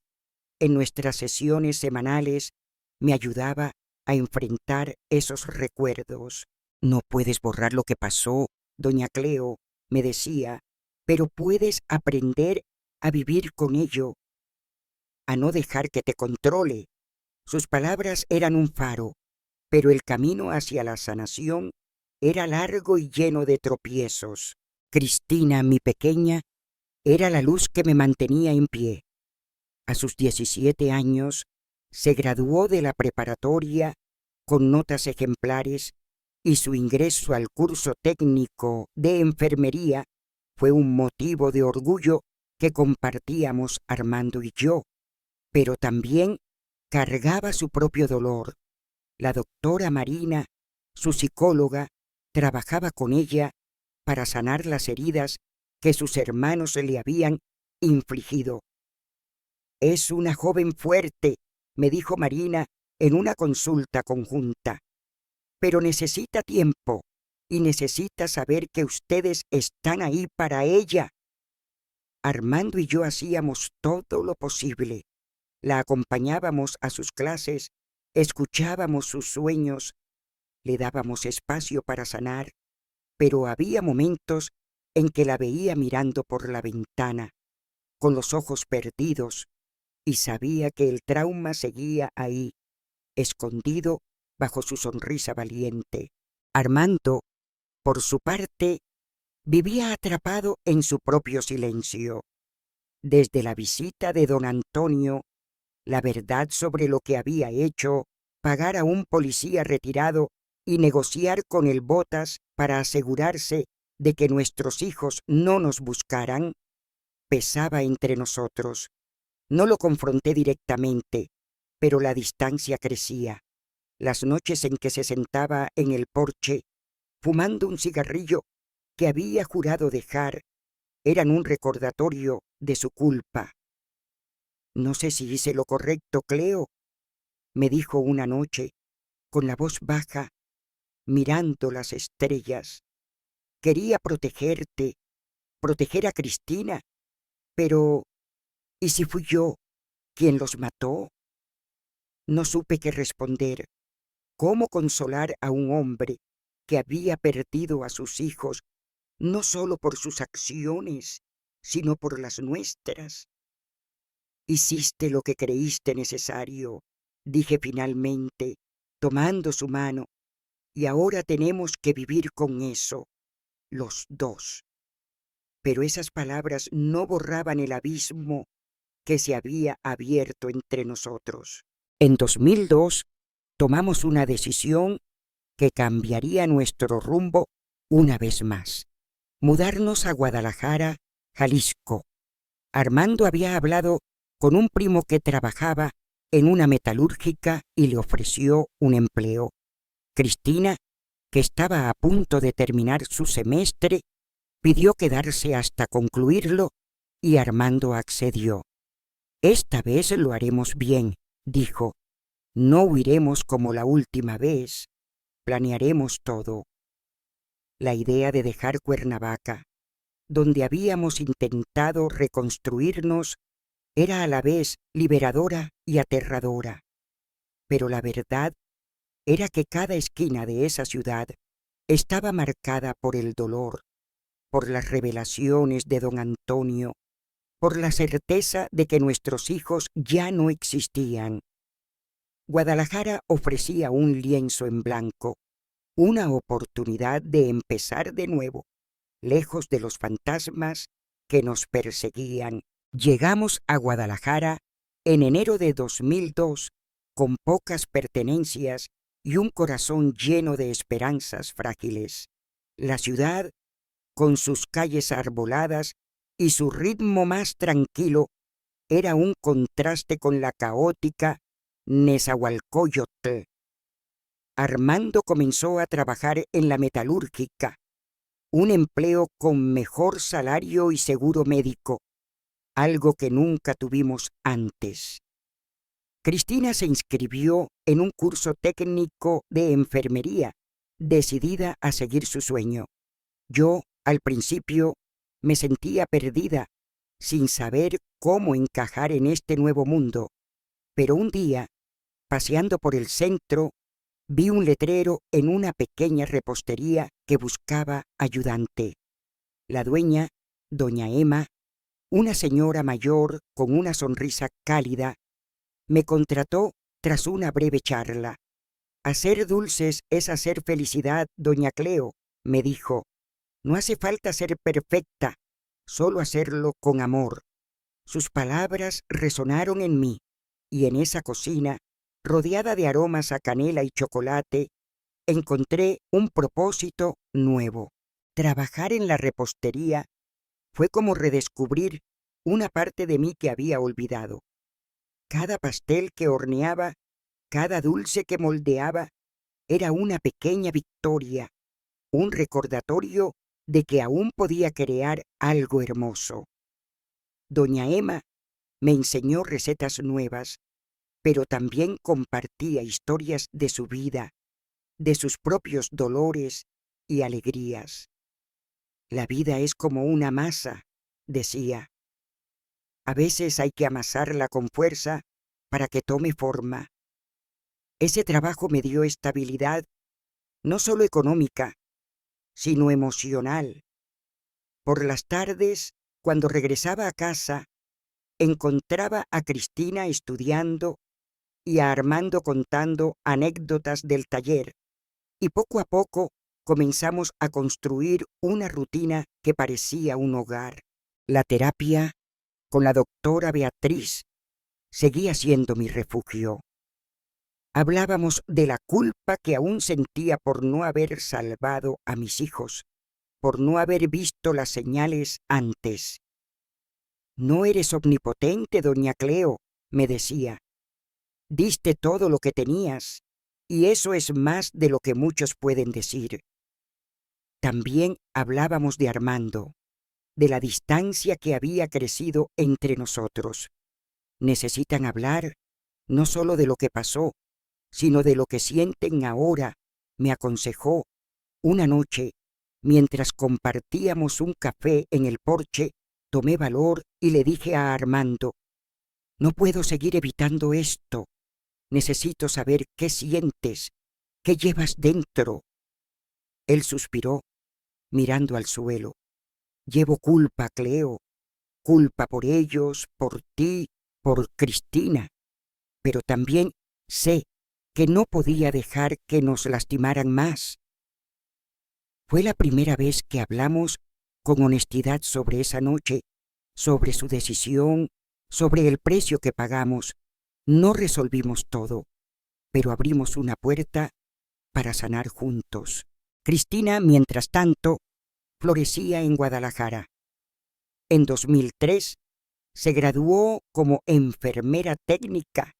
en nuestras sesiones semanales, me ayudaba a enfrentar esos recuerdos. No puedes borrar lo que pasó, doña Cleo, me decía, pero puedes aprender a vivir con ello, a no dejar que te controle. Sus palabras eran un faro, pero el camino hacia la sanación era largo y lleno de tropiezos. Cristina, mi pequeña, era la luz que me mantenía en pie. A sus 17 años, se graduó de la preparatoria con notas ejemplares y su ingreso al curso técnico de enfermería fue un motivo de orgullo que compartíamos Armando y yo, pero también cargaba su propio dolor. La doctora Marina, su psicóloga, trabajaba con ella para sanar las heridas que sus hermanos le habían infligido. Es una joven fuerte, me dijo Marina en una consulta conjunta, pero necesita tiempo y necesita saber que ustedes están ahí para ella. Armando y yo hacíamos todo lo posible. La acompañábamos a sus clases, escuchábamos sus sueños, Le dábamos espacio para sanar, pero había momentos en que la veía mirando por la ventana, con los ojos perdidos, y sabía que el trauma seguía ahí, escondido bajo su sonrisa valiente. Armando, por su parte, vivía atrapado en su propio silencio. Desde la visita de don Antonio, la verdad sobre lo que había hecho, pagar a un policía retirado y negociar con el Botas para asegurarse de que nuestros hijos no nos buscaran, pesaba entre nosotros. No lo confronté directamente, pero la distancia crecía. Las noches en que se sentaba en el porche, fumando un cigarrillo que había jurado dejar, eran un recordatorio de su culpa. «No sé si hice lo correcto, Cleo», me dijo una noche, con la voz baja, mirando las estrellas. «Quería protegerte, proteger a Cristina, pero ¿y si fui yo quien los mató?» No supe qué responder. ¿Cómo consolar a un hombre que había perdido a sus hijos, no solo por sus acciones, sino por las nuestras? «Hiciste lo que creíste necesario», dije finalmente, tomando su mano, «y ahora tenemos que vivir con eso, los dos». Pero esas palabras no borraban el abismo que se había abierto entre nosotros. En 2002 tomamos una decisión que cambiaría nuestro rumbo una vez más: mudarnos a Guadalajara, Jalisco. Armando había hablado con un primo que trabajaba en una metalúrgica y le ofreció un empleo. Cristina, que estaba a punto de terminar su semestre, pidió quedarse hasta concluirlo y Armando accedió. «Esta vez lo haremos bien», dijo. «No huiremos como la última vez. Planearemos todo». La idea de dejar Cuernavaca, donde habíamos intentado reconstruirnos, era a la vez liberadora y aterradora. Pero la verdad era que cada esquina de esa ciudad estaba marcada por el dolor, por las revelaciones de don Antonio, por la certeza de que nuestros hijos ya no existían. Guadalajara ofrecía un lienzo en blanco, una oportunidad de empezar de nuevo, lejos de los fantasmas que nos perseguían. Llegamos a Guadalajara en enero de 2002 con pocas pertenencias y un corazón lleno de esperanzas frágiles. La ciudad, con sus calles arboladas y su ritmo más tranquilo, era un contraste con la caótica Nezahualcóyotl. Armando comenzó a trabajar en la metalúrgica, un empleo con mejor salario y seguro médico, algo que nunca tuvimos antes. Cristina se inscribió en un curso técnico de enfermería, decidida a seguir su sueño. Yo, al principio, me sentía perdida, sin saber cómo encajar en este nuevo mundo, pero un día, paseando por el centro, vi un letrero en una pequeña repostería que buscaba ayudante. La dueña, doña Emma, una señora mayor con una sonrisa cálida, me contrató tras una breve charla. «Hacer dulces es hacer felicidad, doña Cleo», me dijo. «No hace falta ser perfecta, solo hacerlo con amor». Sus palabras resonaron en mí, y en esa cocina, rodeada de aromas a canela y chocolate, encontré un propósito nuevo. Trabajar en la repostería fue como redescubrir una parte de mí que había olvidado. Cada pastel que horneaba, cada dulce que moldeaba, era una pequeña victoria, un recordatorio de que aún podía crear algo hermoso. Doña Emma me enseñó recetas nuevas, pero también compartía historias de su vida, de sus propios dolores y alegrías. «La vida es como una masa», decía. «A veces hay que amasarla con fuerza para que tome forma». Ese trabajo me dio estabilidad no solo económica, sino emocional. Por las tardes, cuando regresaba a casa, encontraba a Cristina estudiando y a Armando contando anécdotas del taller, y poco a poco comenzamos a construir una rutina que parecía un hogar. La terapia con la doctora Beatriz seguía siendo mi refugio. Hablábamos de la culpa que aún sentía por no haber salvado a mis hijos, por no haber visto las señales antes. No eres omnipotente, doña Cleo, me decía. Diste todo lo que tenías, y eso es más de lo que muchos pueden decir. También hablábamos de Armando, de la distancia que había crecido entre nosotros. Necesitan hablar no solo de lo que pasó, sino de lo que sienten ahora, me aconsejó una noche, mientras compartíamos un café en el porche. Tomé valor y le dije a Armando, no puedo seguir evitando esto. Necesito saber qué sientes, qué llevas dentro. Él suspiró, mirando al suelo. Llevo culpa, Cleo, culpa por ellos, por ti, por Cristina, pero también sé que no podía dejar que nos lastimaran más. Fue la primera vez que hablamos con honestidad sobre esa noche, sobre su decisión, sobre el precio que pagamos. No resolvimos todo, pero abrimos una puerta para sanar juntos. Cristina, mientras tanto, florecía en Guadalajara. En 2003 se graduó como enfermera técnica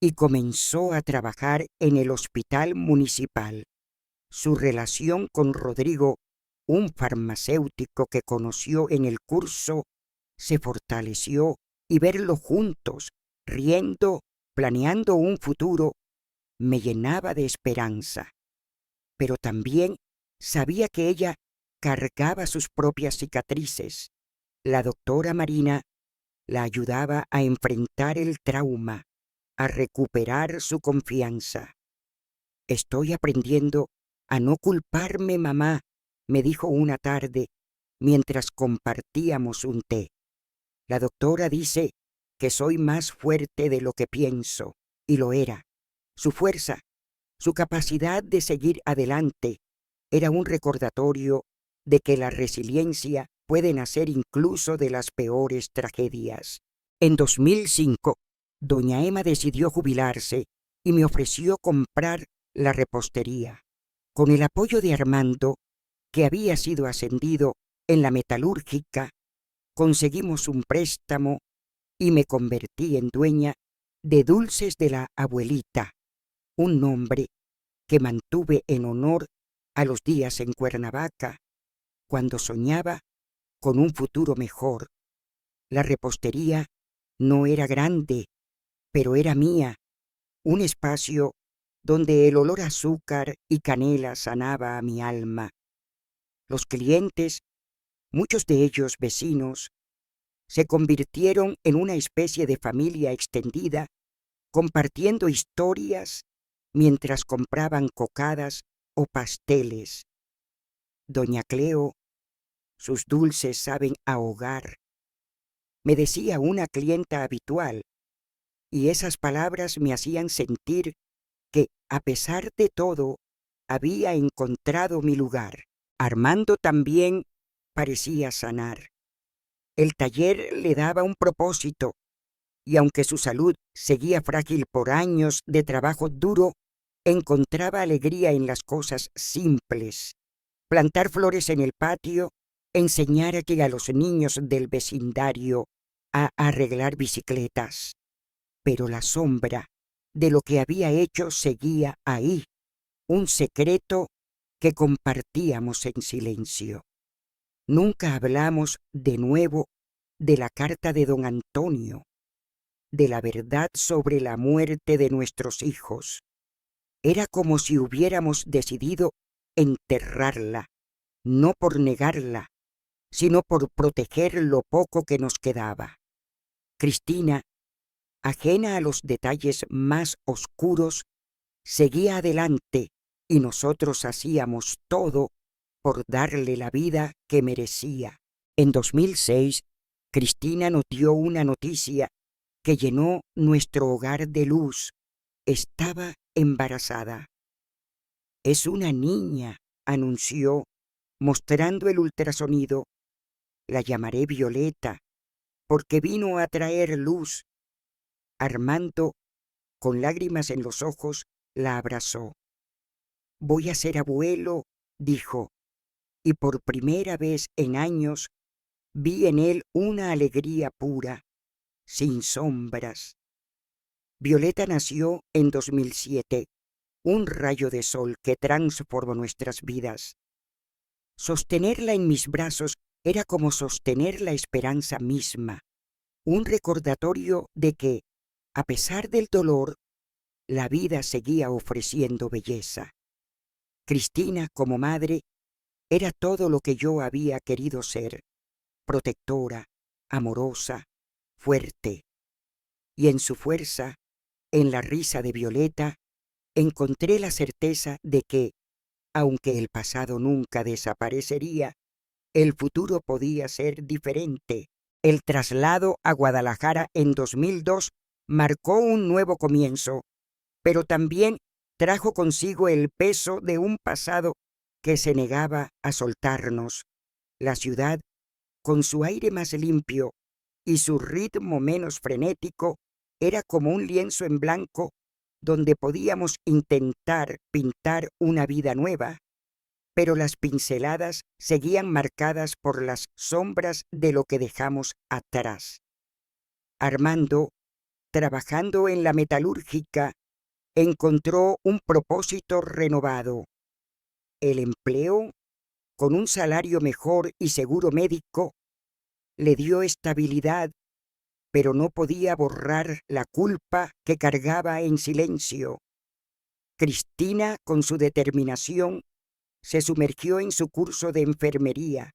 y comenzó a trabajar en el hospital municipal. Su relación con Rodrigo, un farmacéutico que conoció en el curso, se fortaleció, y verlo juntos, riendo, planeando un futuro, me llenaba de esperanza. Pero también sabía que ella cargaba sus propias cicatrices. La doctora Marina la ayudaba a enfrentar el trauma, a recuperar su confianza. Estoy aprendiendo a no culparme, mamá, me dijo una tarde mientras compartíamos un té. La doctora dice que soy más fuerte de lo que pienso, y lo era. Su fuerza, su capacidad de seguir adelante, era un recordatorio de que la resiliencia puede nacer incluso de las peores tragedias. En 2005, doña Emma decidió jubilarse y me ofreció comprar la repostería. Con el apoyo de Armando, que había sido ascendido en la metalúrgica, conseguimos un préstamo y me convertí en dueña de Dulces de la Abuelita, un nombre que mantuve en honor a los días en Cuernavaca, cuando soñaba con un futuro mejor. La repostería no era grande, pero era mía, un espacio donde el olor a azúcar y canela sanaba a mi alma. Los clientes, muchos de ellos vecinos, se convirtieron en una especie de familia extendida, compartiendo historias mientras compraban cocadas o pasteles. Doña Cleo, sus dulces saben ahogar, me decía una clienta habitual, y esas palabras me hacían sentir que, a pesar de todo, había encontrado mi lugar. Armando también parecía sanar. El taller le daba un propósito, y aunque su salud seguía frágil por años de trabajo duro, encontraba alegría en las cosas simples. Plantar flores en el patio, enseñar a los niños del vecindario a arreglar bicicletas. Pero la sombra de lo que había hecho seguía ahí, un secreto que compartíamos en silencio. Nunca hablamos de nuevo de la carta de don Antonio, de la verdad sobre la muerte de nuestros hijos. Era como si hubiéramos decidido enterrarla, no por negarla, sino por proteger lo poco que nos quedaba. Cristina, ajena a los detalles más oscuros, seguía adelante y nosotros hacíamos todo por darle la vida que merecía. En 2006, Cristina nos dio una noticia que llenó nuestro hogar de luz. Estaba embarazada. Es una niña, anunció, mostrando el ultrasonido. La llamaré Violeta, porque vino a traer luz. Armando, con lágrimas en los ojos, la abrazó. Voy a ser abuelo, dijo, y por primera vez en años vi en él una alegría pura, sin sombras. Violeta nació en 2007, un rayo de sol que transformó nuestras vidas. Sostenerla en mis brazos era como sostener la esperanza misma, un recordatorio de que, a pesar del dolor, la vida seguía ofreciendo belleza. Cristina, como madre, era todo lo que yo había querido ser, protectora, amorosa, fuerte. Y en su fuerza, en la risa de Violeta, encontré la certeza de que, aunque el pasado nunca desaparecería, el futuro podía ser diferente. El traslado a Guadalajara en 2002 marcó un nuevo comienzo, pero también trajo consigo el peso de un pasado que se negaba a soltarnos. La ciudad, con su aire más limpio y su ritmo menos frenético, era como un lienzo en blanco donde podíamos intentar pintar una vida nueva, pero las pinceladas seguían marcadas por las sombras de lo que dejamos atrás. Armando, trabajando en la metalúrgica, encontró un propósito renovado. El empleo, con un salario mejor y seguro médico, le dio estabilidad, pero no podía borrar la culpa que cargaba en silencio. Cristina, con su determinación, se sumergió en su curso de enfermería,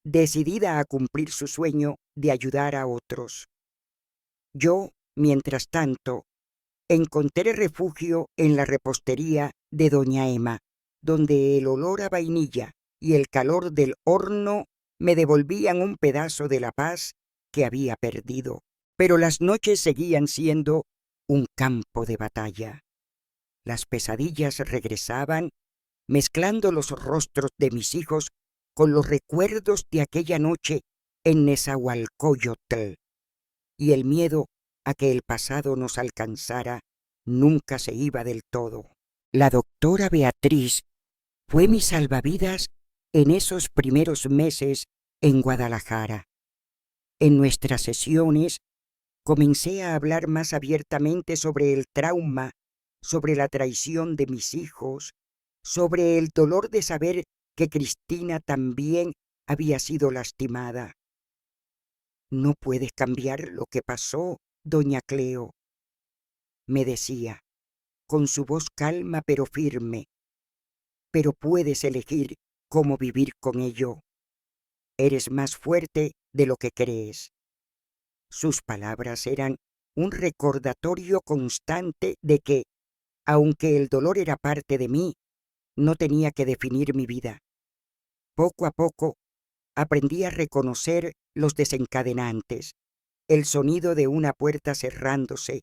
decidida a cumplir su sueño de ayudar a otros. Yo, mientras tanto, encontré refugio en la repostería de doña Emma, donde el olor a vainilla y el calor del horno me devolvían un pedazo de la paz que había perdido. Pero las noches seguían siendo un campo de batalla. Las pesadillas regresaban, mezclando los rostros de mis hijos con los recuerdos de aquella noche en Nezahualcóyotl, y el miedo a que el pasado nos alcanzara nunca se iba del todo. La doctora Beatriz fue mi salvavidas en esos primeros meses en Guadalajara. En nuestras sesiones comencé a hablar más abiertamente sobre el trauma, sobre la traición de mis hijos, sobre el dolor de saber que Cristina también había sido lastimada. No puedes cambiar lo que pasó, doña Cleo, me decía, con su voz calma pero firme, pero puedes elegir cómo vivir con ello. Eres más fuerte de lo que crees. Sus palabras eran un recordatorio constante de que, aunque el dolor era parte de mí, no tenía que definir mi vida. Poco a poco, aprendí a reconocer los desencadenantes, el sonido de una puerta cerrándose,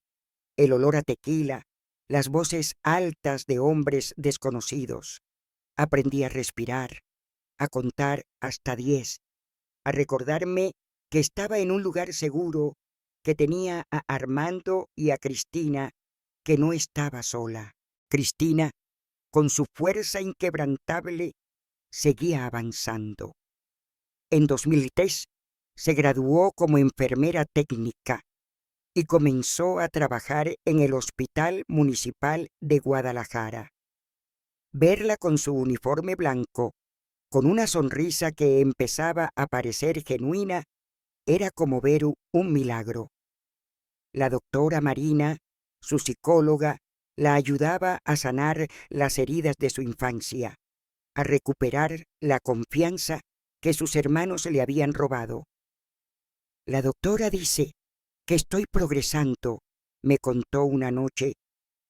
el olor a tequila, las voces altas de hombres desconocidos. Aprendí a respirar, a contar hasta 10, a recordarme que estaba en un lugar seguro, que tenía a Armando y a Cristina, que no estaba sola. Cristina, con su fuerza inquebrantable, seguía avanzando. En 2003 se graduó como enfermera técnica y comenzó a trabajar en el Hospital Municipal de Guadalajara. Verla con su uniforme blanco, con una sonrisa que empezaba a parecer genuina, era como ver un milagro. La doctora Marina, su psicóloga, la ayudaba a sanar las heridas de su infancia, a recuperar la confianza que sus hermanos le habían robado. La doctora dice que estoy progresando, me contó una noche,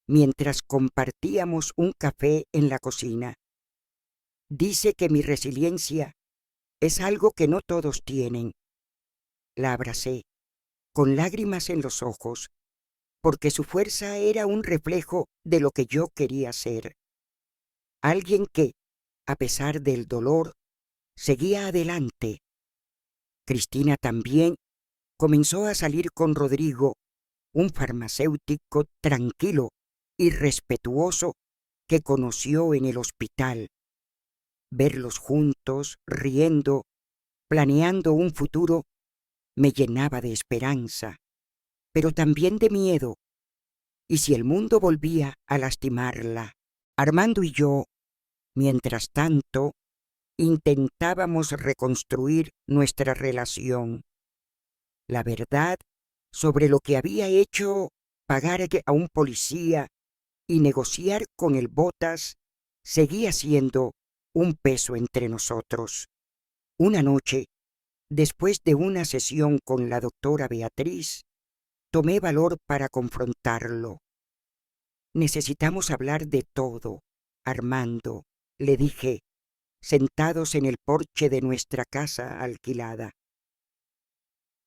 mientras compartíamos un café en la cocina. Dice que mi resiliencia es algo que no todos tienen. La abracé, con lágrimas en los ojos, porque su fuerza era un reflejo de lo que yo quería ser. Alguien que, a pesar del dolor, seguía adelante. Cristina también comenzó a salir con Rodrigo, un farmacéutico tranquilo y respetuoso que conoció en el hospital. Verlos juntos, riendo, planeando un futuro, me llenaba de esperanza, pero también de miedo. ¿Y si el mundo volvía a lastimarla? Armando y yo, mientras tanto, intentábamos reconstruir nuestra relación. La verdad sobre lo que había hecho pagar a un policía y negociar con el Botas seguía siendo un peso entre nosotros. Una noche, después de una sesión con la doctora Beatriz, tomé valor para confrontarlo. Necesitamos hablar de todo, Armando, le dije, sentados en el porche de nuestra casa alquilada.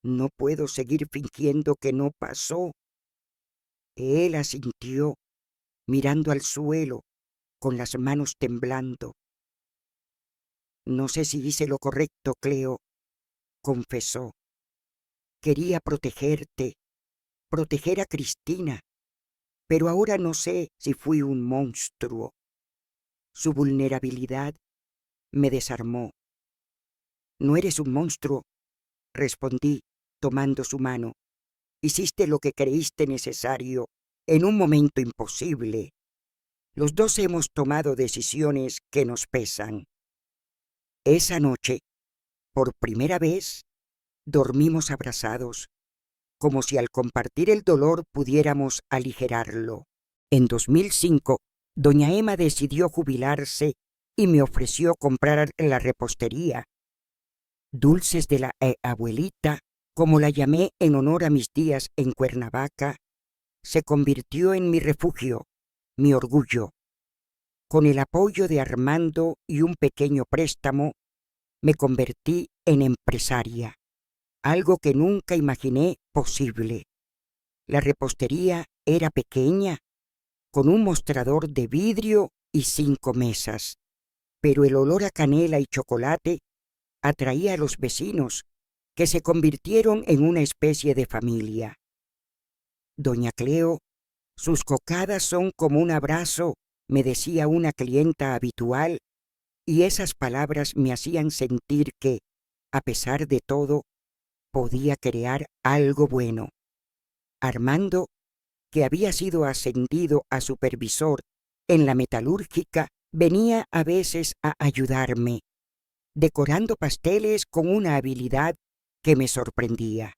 No puedo seguir fingiendo que no pasó. Él asintió, mirando al suelo, con las manos temblando. No sé si hice lo correcto, Cleo, confesó. Quería protegerte, proteger a Cristina, pero ahora no sé si fui un monstruo. Su vulnerabilidad me desarmó. No eres un monstruo, respondí, tomando su mano. Hiciste lo que creíste necesario en un momento imposible. Los dos hemos tomado decisiones que nos pesan. Esa noche, por primera vez, dormimos abrazados, como si al compartir el dolor pudiéramos aligerarlo. En 2005, doña Emma decidió jubilarse y me ofreció comprar la repostería. Dulces de la abuelita, como la llamé en honor a mis días en Cuernavaca, se convirtió en mi refugio, mi orgullo. Con el apoyo de Armando y un pequeño préstamo, me convertí en empresaria, algo que nunca imaginé posible. La repostería era pequeña, con un mostrador de vidrio y 5 mesas, pero el olor a canela y chocolate atraía a los vecinos, que se convirtieron en una especie de familia. Doña Cleo, sus cocadas son como un abrazo, me decía una clienta habitual, y esas palabras me hacían sentir que, a pesar de todo, podía crear algo bueno. Armando, que había sido ascendido a supervisor en la metalúrgica, venía a veces a ayudarme, decorando pasteles con una habilidad que me sorprendía.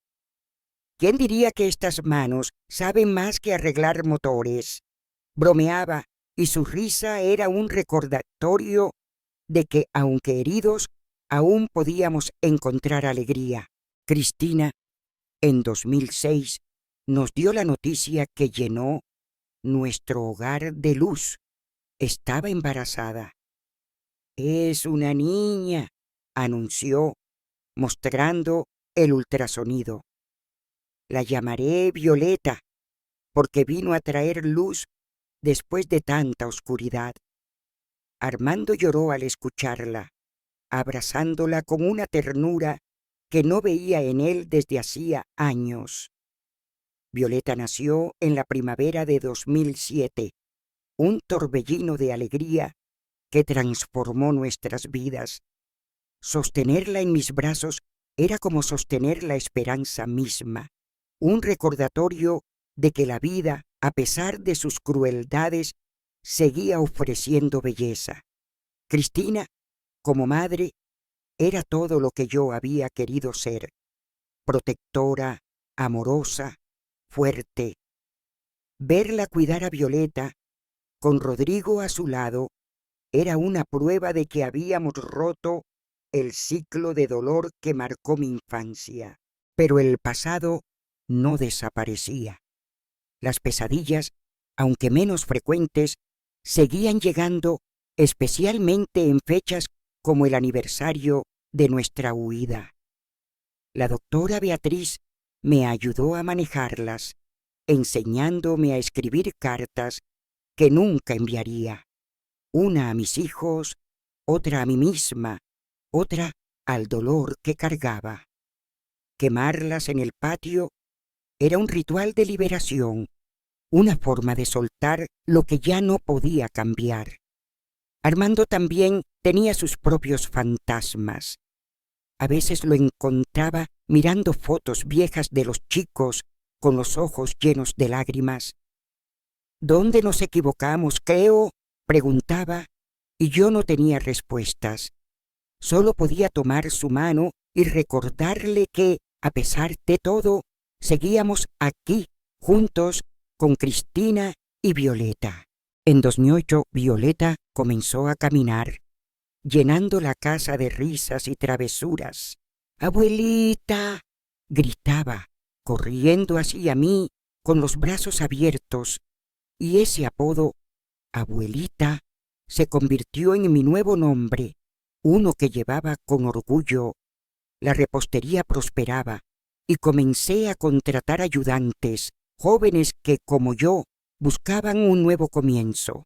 ¿Quién diría que estas manos saben más que arreglar motores? Bromeaba, y su risa era un recordatorio de que, aunque heridos, aún podíamos encontrar alegría. Cristina, en 2006, nos dio la noticia que llenó nuestro hogar de luz. Estaba embarazada. «Es una niña», anunció, mostrando el ultrasonido. «La llamaré Violeta, porque vino a traer luz después de tanta oscuridad». Armando lloró al escucharla, abrazándola con una ternura que no veía en él desde hacía años. Violeta nació en la primavera de 2007, un torbellino de alegría que transformó nuestras vidas. Sostenerla en mis brazos era como sostener la esperanza misma, un recordatorio de que la vida, a pesar de sus crueldades, seguía ofreciendo belleza. Cristina, como madre, era todo lo que yo había querido ser: protectora, amorosa, fuerte. Verla cuidar a Violeta, con Rodrigo a su lado, era una prueba de que habíamos roto el ciclo de dolor que marcó mi infancia. Pero el pasado no desaparecía. Las pesadillas aunque menos frecuentes, seguían llegando, especialmente en fechas como el aniversario de nuestra huida. La doctora Beatriz me ayudó a manejarlas, enseñándome a escribir cartas que nunca enviaría, una a mis hijos, otra a mí misma, otra al dolor que cargaba. Quemarlas en el patio era un ritual de liberación, una forma de soltar lo que ya no podía cambiar. Armando también tenía sus propios fantasmas. A veces lo encontraba mirando fotos viejas de los chicos con los ojos llenos de lágrimas. ¿Dónde nos equivocamos, creo?, preguntaba, y yo no tenía respuestas. Solo podía tomar su mano y recordarle que, a pesar de todo, seguíamos aquí, juntos, con Cristina y Violeta. En 2008, Violeta comenzó a caminar, llenando la casa de risas y travesuras. «¡Abuelita!», gritaba, corriendo hacia mí con los brazos abiertos, y ese apodo, Abuelita, se convirtió en mi nuevo nombre, uno que llevaba con orgullo. La repostería prosperaba y comencé a contratar ayudantes, jóvenes que, como yo, buscaban un nuevo comienzo.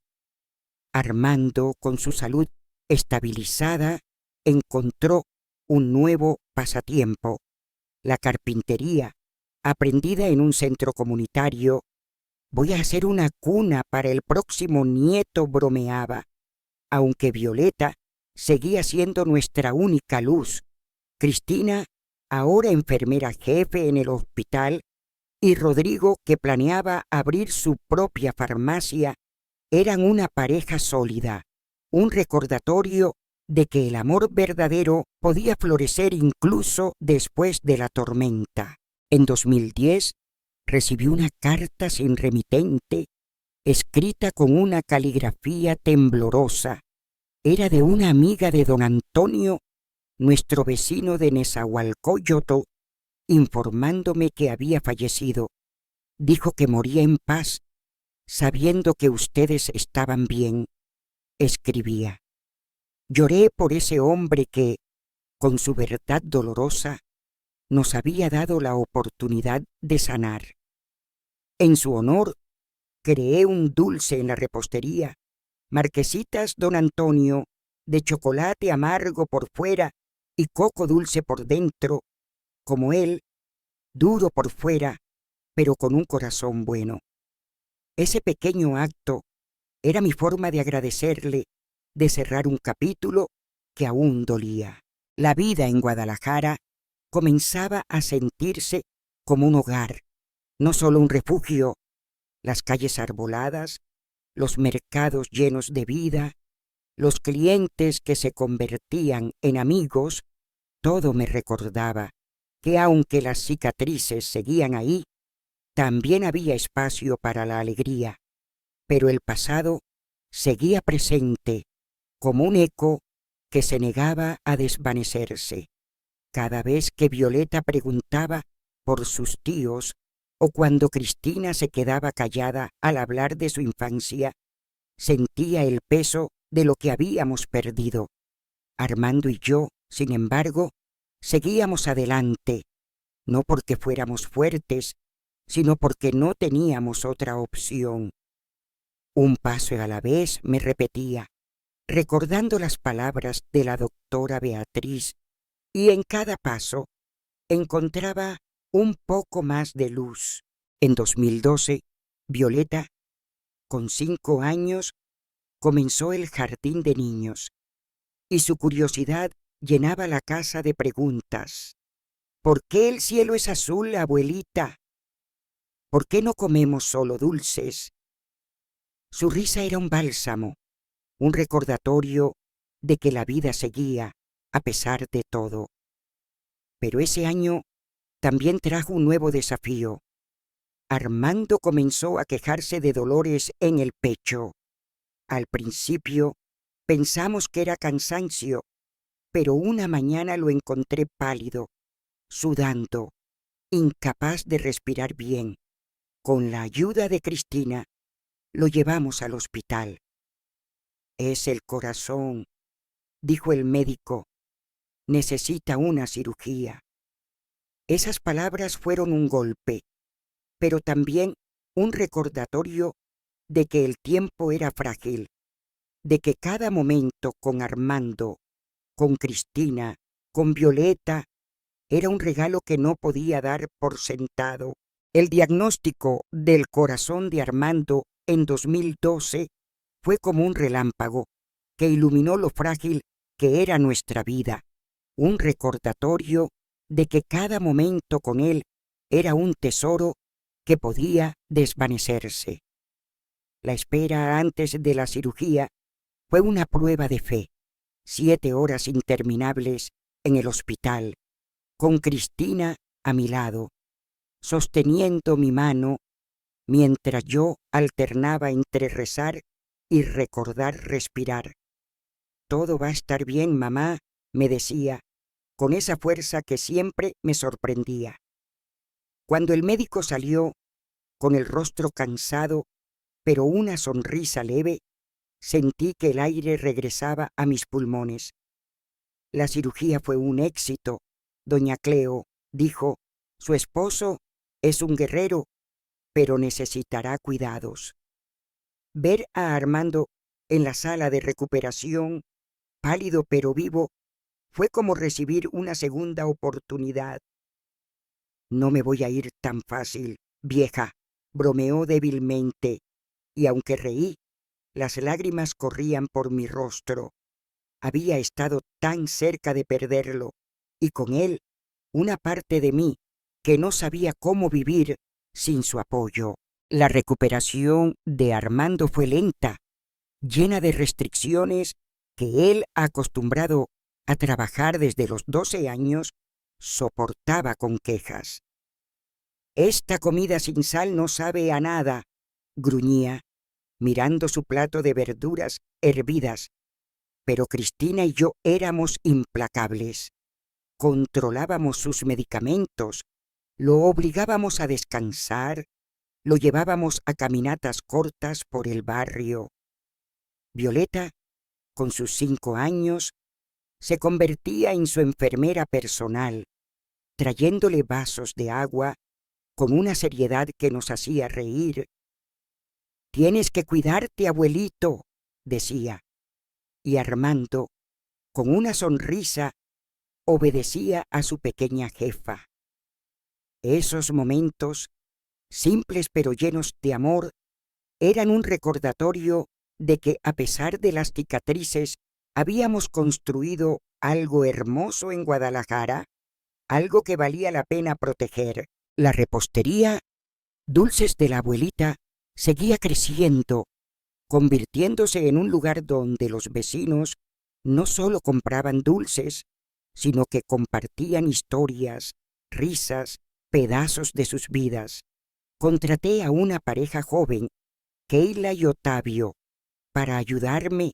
Armando, con su salud estabilizada, encontró un nuevo pasatiempo, la carpintería, aprendida en un centro comunitario. «Voy a hacer una cuna para el próximo nieto», bromeaba, aunque Violeta seguía siendo nuestra única luz. Cristina, ahora enfermera jefe en el hospital, y Rodrigo, que planeaba abrir su propia farmacia, eran una pareja sólida, un recordatorio de que el amor verdadero podía florecer incluso después de la tormenta. En 2010, recibí una carta sin remitente, escrita con una caligrafía temblorosa. Era de una amiga de don Antonio, nuestro vecino de Nezahualcóyotl, informándome que había fallecido. Dijo que moría en paz, sabiendo que ustedes estaban bien. Escribía: «Lloré por ese hombre que, con su verdad dolorosa, nos había dado la oportunidad de sanar. En su honor, creé un dulce en la repostería, marquesitas don Antonio, de chocolate amargo por fuera y coco dulce por dentro, como él, duro por fuera, pero con un corazón bueno». Ese pequeño acto era mi forma de agradecerle, de cerrar un capítulo que aún dolía. La vida en Guadalajara comenzaba a sentirse como un hogar, no solo un refugio. Las calles arboladas, los mercados llenos de vida, los clientes que se convertían en amigos, todo me recordaba que aunque las cicatrices seguían ahí, también había espacio para la alegría, pero el pasado seguía presente como un eco que se negaba a desvanecerse. Cada vez que Violeta preguntaba por sus tíos o cuando Cristina se quedaba callada al hablar de su infancia, sentía el peso de lo que habíamos perdido. Armando y yo, sin embargo, seguíamos adelante, no porque fuéramos fuertes, sino porque no teníamos otra opción. Un paso a la vez, me repetía, recordando las palabras de la doctora Beatriz, y en cada paso encontraba un poco más de luz. En 2012, Violeta, con 5 años, comenzó el jardín de niños, y su curiosidad llenaba la casa de preguntas. «¿Por qué el cielo es azul, abuelita? ¿Por qué no comemos solo dulces?». Su risa era un bálsamo, un recordatorio de que la vida seguía a pesar de todo. Pero ese año también trajo un nuevo desafío. Armando comenzó a quejarse de dolores en el pecho. Al principio pensamos que era cansancio, pero una mañana lo encontré pálido, sudando, incapaz de respirar bien. Con la ayuda de Cristina, Lo llevamos al hospital. Es el corazón, dijo el médico. Necesita una cirugía. Esas palabras fueron un golpe, pero también un recordatorio de que el tiempo era frágil, de que cada momento con Armando, con Cristina, con Violeta, era un regalo que no podía dar por sentado. El diagnóstico del corazón de Armando en 2012 fue como un relámpago que iluminó lo frágil que era nuestra vida, un recordatorio de que cada momento con él era un tesoro que podía desvanecerse. La espera antes de la cirugía fue una prueba de fe. 7 horas interminables en el hospital, con Cristina a mi lado, sosteniendo mi mano, mientras yo alternaba entre rezar y recordar respirar. Todo va a estar bien, mamá, me decía, con esa fuerza que siempre me sorprendía. Cuando el médico salió, con el rostro cansado, pero una sonrisa leve, sentí que el aire regresaba a mis pulmones. La cirugía fue un éxito. Doña Cleo dijo, su esposo es un guerrero, pero necesitará cuidados. Ver a Armando en la sala de recuperación, pálido pero vivo, fue como recibir una segunda oportunidad. No me voy a ir tan fácil, vieja, bromeó débilmente, y aunque reí, las lágrimas corrían por mi rostro. Había estado tan cerca de perderlo, y con él una parte de mí que no sabía cómo vivir sin su apoyo. La recuperación de Armando fue lenta, llena de restricciones que él, acostumbrado a trabajar desde los 12 años, soportaba con quejas. Esta comida sin sal no sabe a nada, gruñía, mirando su plato de verduras hervidas. Pero Cristina y yo éramos implacables. Controlábamos sus medicamentos, lo obligábamos a descansar, lo llevábamos a caminatas cortas por el barrio. Violeta, con sus 5 años, se convertía en su enfermera personal, trayéndole vasos de agua con una seriedad que nos hacía reír. «Tienes que cuidarte, abuelito», decía, y Armando, con una sonrisa, obedecía a su pequeña jefa. Esos momentos, simples pero llenos de amor, eran un recordatorio de que, a pesar de las cicatrices, habíamos construido algo hermoso en Guadalajara, algo que valía la pena proteger. La repostería Dulces de la abuelita seguía creciendo, convirtiéndose en un lugar donde los vecinos no solo compraban dulces, sino que compartían historias, risas, pedazos de sus vidas. Contraté a una pareja joven, Keila y Otavio, para ayudarme,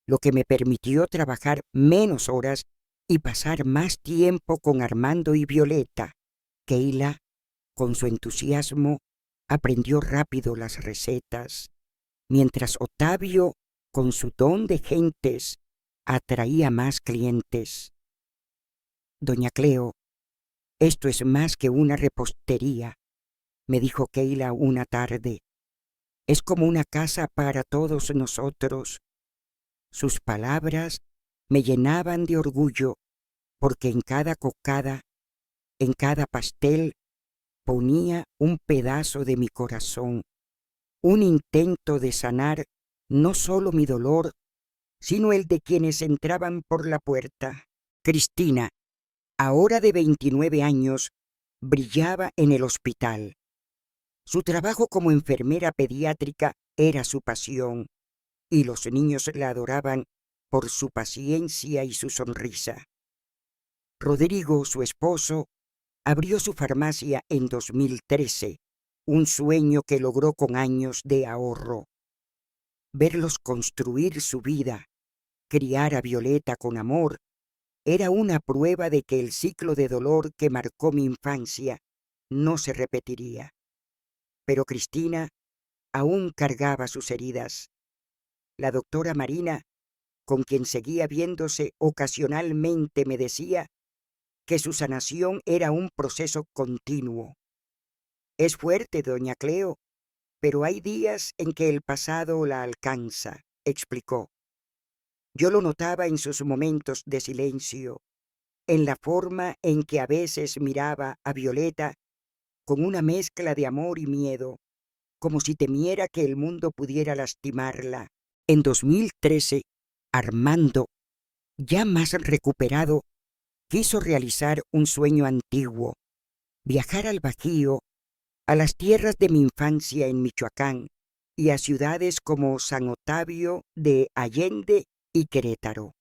lo que me permitió trabajar menos horas y pasar más tiempo con Armando y Violeta. Keila, con su entusiasmo, aprendió rápido las recetas, mientras Otavio, con su don de gentes, atraía más clientes. «Doña Cleo, esto es más que una repostería», me dijo Keila una tarde. «Es como una casa para todos nosotros». Sus palabras me llenaban de orgullo, porque en cada cocada, en cada pastel, ponía un pedazo de mi corazón, un intento de sanar no solo mi dolor, sino el de quienes entraban por la puerta. Cristina, ahora de 29 años, brillaba en el hospital. Su trabajo como enfermera pediátrica era su pasión, y los niños la adoraban por su paciencia y su sonrisa. Rodrigo, su esposo, abrió su farmacia en 2013, un sueño que logró con años de ahorro. Verlos construir su vida, criar a Violeta con amor, era una prueba de que el ciclo de dolor que marcó mi infancia no se repetiría. Pero Cristina aún cargaba sus heridas. La doctora Marina, con quien seguía viéndose ocasionalmente, me decía que su sanación era un proceso continuo. Es fuerte, doña Cleo, pero hay días en que el pasado la alcanza, explicó. Yo lo notaba en sus momentos de silencio, en la forma en que a veces miraba a Violeta con una mezcla de amor y miedo, como si temiera que el mundo pudiera lastimarla. En 2013, Armando, ya más recuperado, quiso realizar un sueño antiguo, viajar al Bajío, a las tierras de mi infancia en Michoacán y a ciudades como San Otavio de Allende y Querétaro.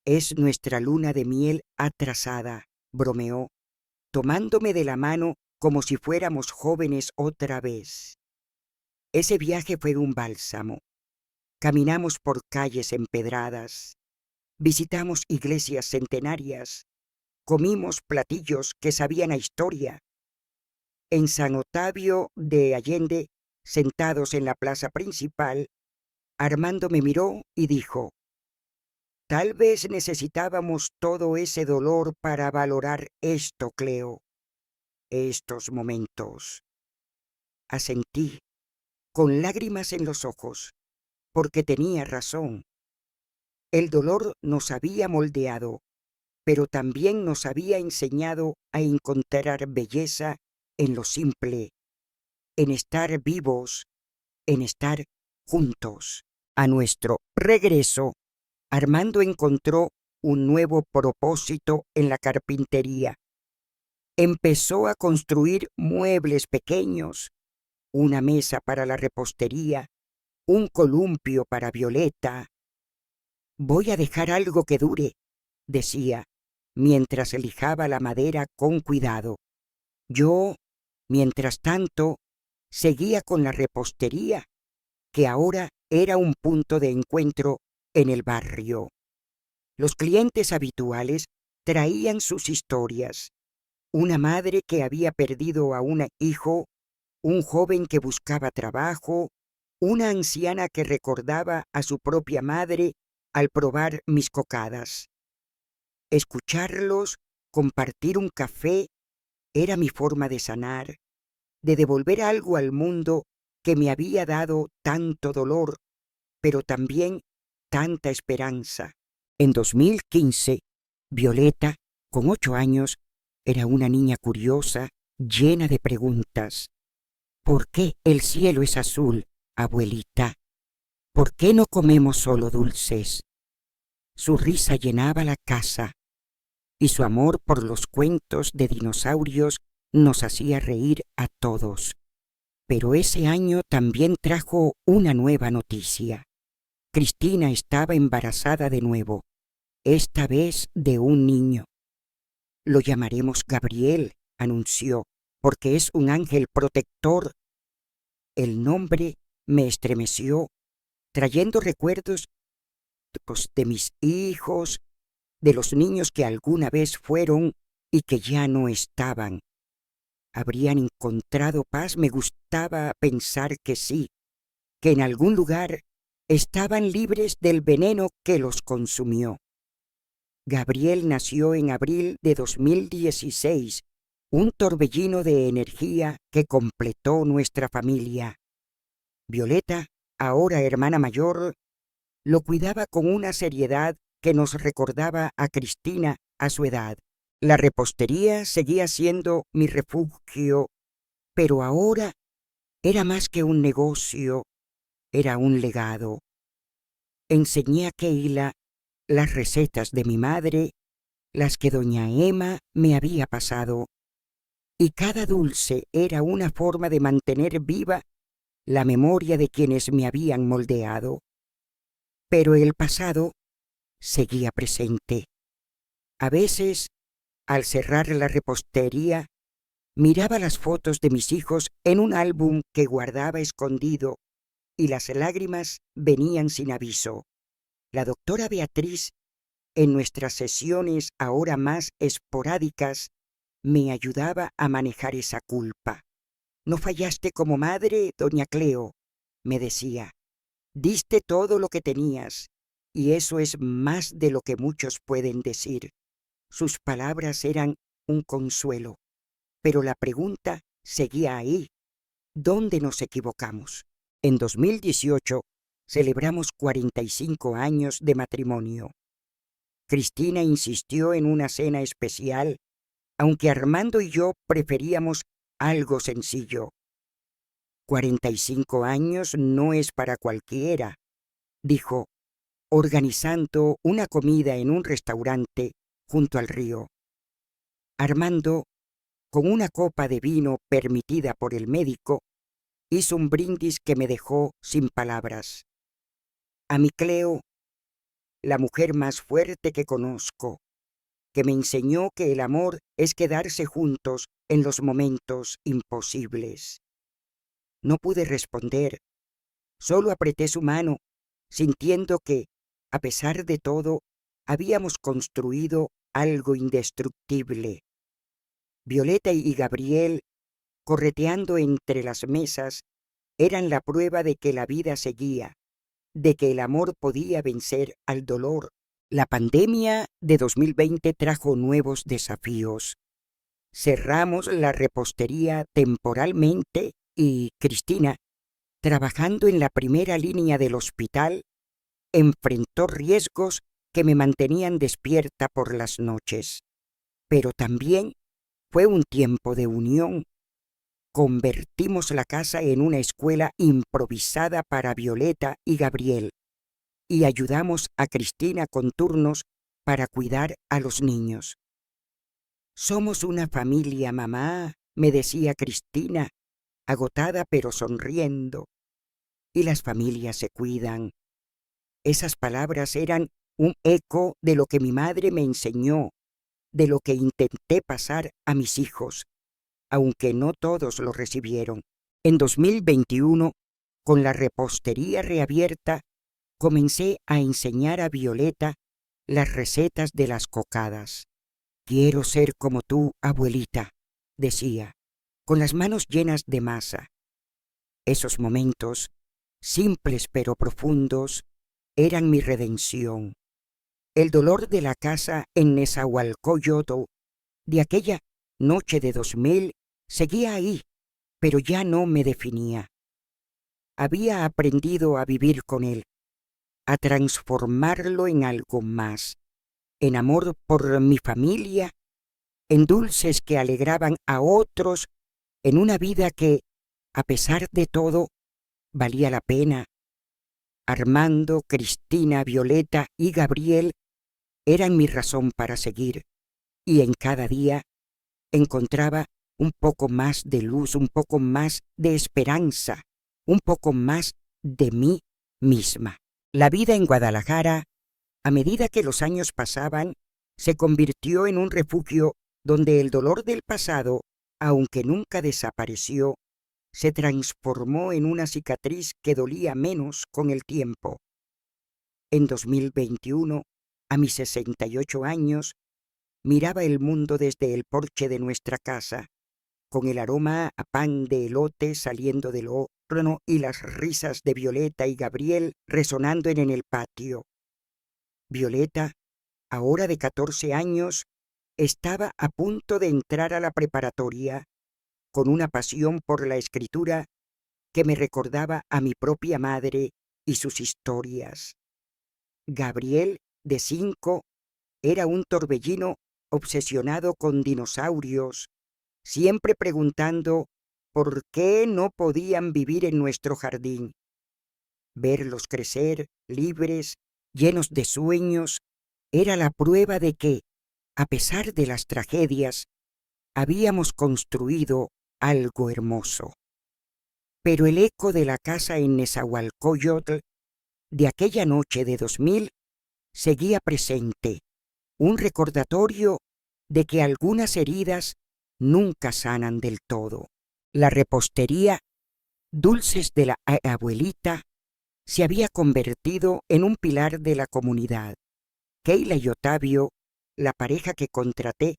Es nuestra luna de miel atrasada, bromeó, tomándome de la mano como si fuéramos jóvenes otra vez. Ese viaje fue un bálsamo. Caminamos por calles empedradas, visitamos iglesias centenarias, comimos platillos que sabían a historia. En San Otavio de Allende, sentados en la plaza principal, Armando me miró y dijo: «Tal vez necesitábamos todo ese dolor para valorar esto, Cleo, estos momentos». Asentí, con lágrimas en los ojos, porque tenía razón. El dolor nos había moldeado, pero también nos había enseñado a encontrar belleza en lo simple, en estar vivos, en estar juntos. A nuestro regreso, Armando encontró un nuevo propósito en la carpintería. Empezó a construir muebles pequeños, una mesa para la repostería, un columpio para Violeta. «Voy a dejar algo que dure», decía, mientras lijaba la madera con cuidado. Yo, mientras tanto, seguía con la repostería, que ahora era un punto de encuentro en el barrio. Los clientes habituales traían sus historias. Una madre que había perdido a un hijo, un joven que buscaba trabajo, una anciana que recordaba a su propia madre al probar mis cocadas. Escucharlos, compartir un café, era mi forma de sanar, de devolver algo al mundo que me había dado tanto dolor, pero también tanta esperanza. En 2015, Violeta, con 8 años, era una niña curiosa, llena de preguntas. «¿Por qué el cielo es azul, abuelita? ¿Por qué no comemos solo dulces?». Su risa llenaba la casa y su amor por los cuentos de dinosaurios nos hacía reír a todos. Pero ese año también trajo una nueva noticia. Cristina estaba embarazada de nuevo, esta vez de un niño. «Lo llamaremos Gabriel», anunció, «porque es un ángel protector». El nombre me estremeció, trayendo recuerdos de mis hijos, de los niños que alguna vez fueron y que ya no estaban. ¿Habrían encontrado paz? Me gustaba pensar que sí, que en algún lugar estaban libres del veneno que los consumió. Gabriel nació en abril de 2016, un torbellino de energía que completó nuestra familia. Violeta, ahora hermana mayor, lo cuidaba con una seriedad que nos recordaba a Cristina a su edad. La repostería seguía siendo mi refugio, pero ahora era más que un negocio, era un legado. Enseñé a Keila las recetas de mi madre, las que doña Emma me había pasado, y cada dulce era una forma de mantener viva la memoria de quienes me habían moldeado. Pero el pasado seguía presente. A veces, al cerrar la repostería, miraba las fotos de mis hijos en un álbum que guardaba escondido y las lágrimas venían sin aviso. La doctora Beatriz, en nuestras sesiones ahora más esporádicas, me ayudaba a manejar esa culpa. No fallaste como madre, doña Cleo, me decía. Diste todo lo que tenías, y eso es más de lo que muchos pueden decir. Sus palabras eran un consuelo, pero la pregunta seguía ahí. ¿Dónde nos equivocamos? En 2018 celebramos 45 años de matrimonio. Cristina insistió en una cena especial, aunque Armando y yo preferíamos algo sencillo. 45 años no es para cualquiera, dijo, organizando una comida en un restaurante junto al río. Armando, con una copa de vino permitida por el médico, hizo un brindis que me dejó sin palabras. A mi Cleo, la mujer más fuerte que conozco, que me enseñó que el amor es quedarse juntos en los momentos imposibles. No pude responder, solo apreté su mano, sintiendo que, a pesar de todo, habíamos construido algo indestructible. Violeta y Gabriel, correteando entre las mesas, eran la prueba de que la vida seguía, de que el amor podía vencer al dolor. La pandemia de 2020 trajo nuevos desafíos. Cerramos la repostería temporalmente y Cristina, trabajando en la primera línea del hospital, enfrentó riesgos que me mantenían despierta por las noches. Pero también fue un tiempo de unión. Convertimos la casa en una escuela improvisada para Violeta y Gabriel y ayudamos a Cristina con turnos para cuidar a los niños. Somos una familia, mamá, me decía Cristina, agotada pero sonriendo. Y las familias se cuidan. Esas palabras eran un eco de lo que mi madre me enseñó, de lo que intenté pasar a mis hijos, aunque no todos lo recibieron. En 2021, con la repostería reabierta, comencé a enseñar a Violeta las recetas de las cocadas. Quiero ser como tú, abuelita, decía, con las manos llenas de masa. Esos momentos, simples pero profundos, eran mi redención. El dolor de la casa en Nezahualcóyotl, de aquella noche de 2000, seguía ahí, pero ya no me definía. Había aprendido a vivir con él, a transformarlo en algo más, en amor por mi familia, en dulces que alegraban a otros, en una vida que, a pesar de todo, valía la pena. Armando, Cristina, Violeta y Gabriel eran mi razón para seguir, y en cada día encontraba un poco más de luz, un poco más de esperanza, un poco más de mí misma. La vida en Guadalajara, a medida que los años pasaban, se convirtió en un refugio donde el dolor del pasado, aunque nunca desapareció, se transformó en una cicatriz que dolía menos con el tiempo. En 2021, a mis 68 años, miraba el mundo desde el porche de nuestra casa, con el aroma a pan de elote saliendo del horno y las risas de Violeta y Gabriel resonando en el patio. Violeta, ahora de 14 años, estaba a punto de entrar a la preparatoria, con una pasión por la escritura que me recordaba a mi propia madre y sus historias. Gabriel, de 5, era un torbellino obsesionado con dinosaurios, siempre preguntando por qué no podían vivir en nuestro jardín. Verlos crecer, libres, llenos de sueños, era la prueba de que, a pesar de las tragedias, habíamos construido algo hermoso. Pero el eco de la casa en Nezahualcóyotl, de aquella noche de 2000, seguía presente, un recordatorio de que algunas heridas nunca sanan del todo. La repostería, dulces de la abuelita, se había convertido en un pilar de la comunidad. Keila y Otavio, la pareja que contraté,